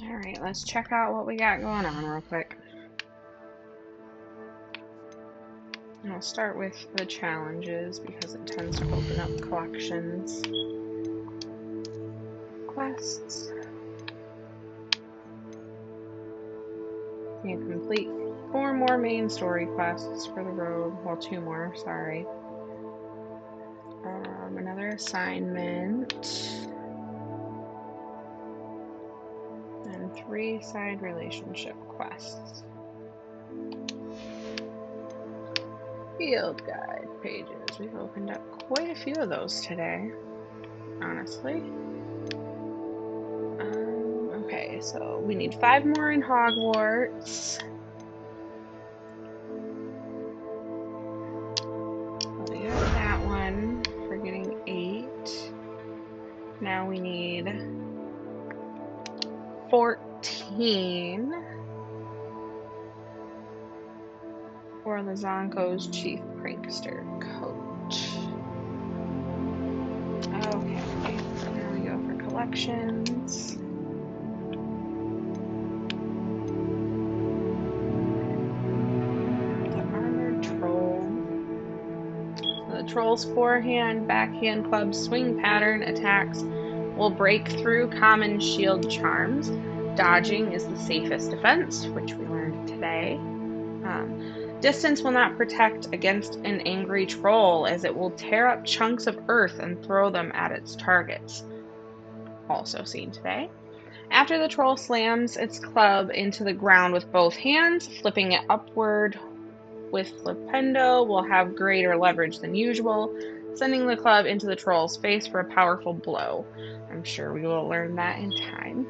Alright, let's check out what we got going on real quick. And I'll start with the challenges because it tends to open up collections. Quests. You complete 4 more main story quests for the road. Well, 2 more, sorry. Another assignment. And 3 side relationship quests. Field guide pages. We've opened up quite a few of those today, honestly. Okay, so we need 5 more in Hogwarts. We got that one for getting 8. Now we need 14 for the Zonko's Chief Prankster coat. Okay, now we go for collections. The Armored Troll. So the Troll's forehand, backhand club swing pattern attacks will break through common shield charms. Dodging is the safest defense, which we learned today. Distance will not protect against an angry troll, as it will tear up chunks of earth and throw them at its targets. Also seen today. After the troll slams its club into the ground with both hands, flipping it upward with flipendo will have greater leverage than usual, sending the club into the troll's face for a powerful blow. I'm sure we will learn that in time.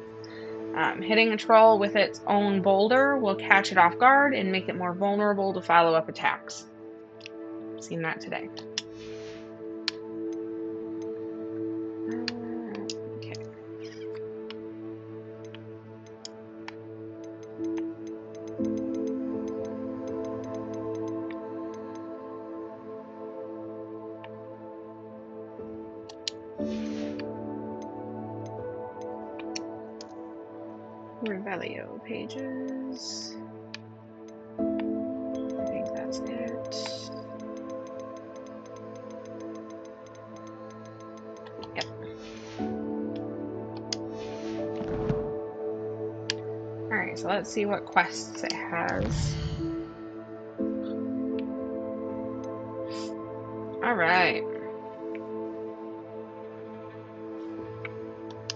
Hitting a troll with its own boulder will catch it off guard and make it more vulnerable to follow-up attacks. Seen that today. Okay. Revelio pages. I think that's it. Yep. Alright, so let's see what quests it has. Alright.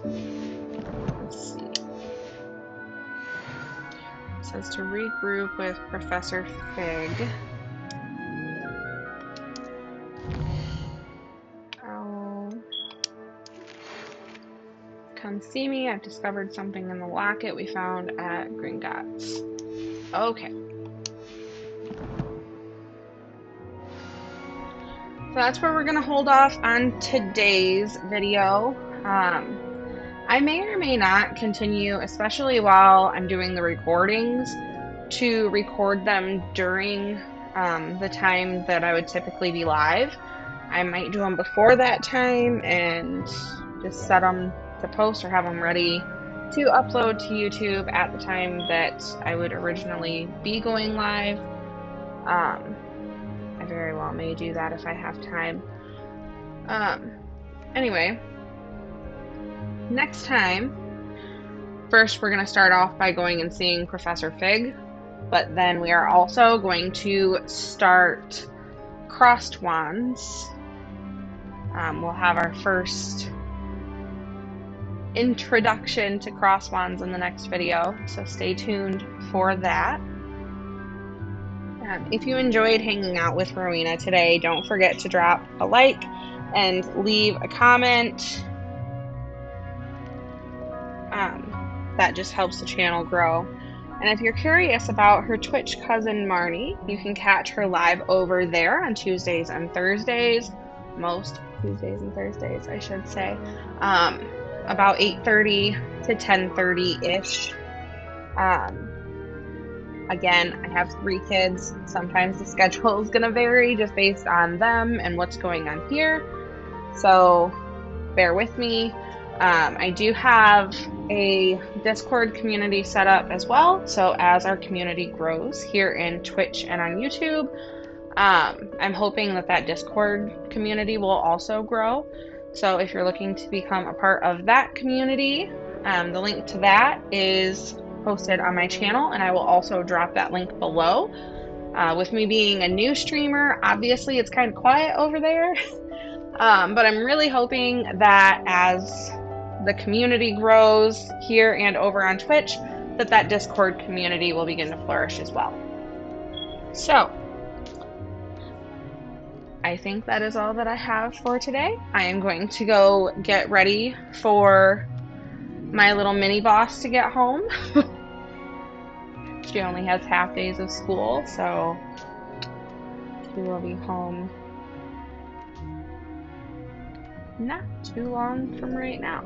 Let's see. It says to regroup with Professor Fig. Come see me. I've discovered something in the locket we found at Gringotts. Okay. So that's where we're going to hold off on today's video. I may or may not continue, especially while I'm doing the recordings, to record them during the time that I would typically be live. I might do them before that time and just set them to post or have them ready to upload to YouTube at the time that I would originally be going live. I very well may do that if I have time. Anyway, next time, first we're going to start off by going and seeing Professor Fig, but then we are also going to start Crossed Wands. We'll have our first introduction to Crossed Wands in the next video, so stay tuned for that. If you enjoyed hanging out with Rowena today, don't forget to drop a like and leave a comment. That just helps the channel grow. And if you're curious about her Twitch cousin Marnie, you can catch her live over there on Tuesdays and Thursdays. Most Tuesdays and Thursdays, I should say. About 8:30 to 10:30-ish. Again, I have 3 kids. Sometimes the schedule is going to vary just based on them and what's going on here. So bear with me. I do have a Discord community set up as well. So as our community grows here in Twitch and on YouTube, I'm hoping that that Discord community will also grow. So if you're looking to become a part of that community, the link to that is posted on my channel, and I will also drop that link below. With me being a new streamer, obviously it's kind of quiet over there, but I'm really hoping that as the community grows here and over on Twitch, that Discord community will begin to flourish as well. So, I think that is all that I have for today. I am going to go get ready for my little mini boss to get home. She only has half days of school, so she will be home not too long from right now.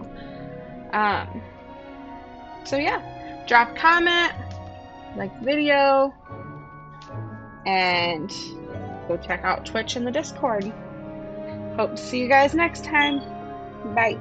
So yeah, drop a comment, like the video, and go check out Twitch and the Discord. Hope to see you guys next time. Bye.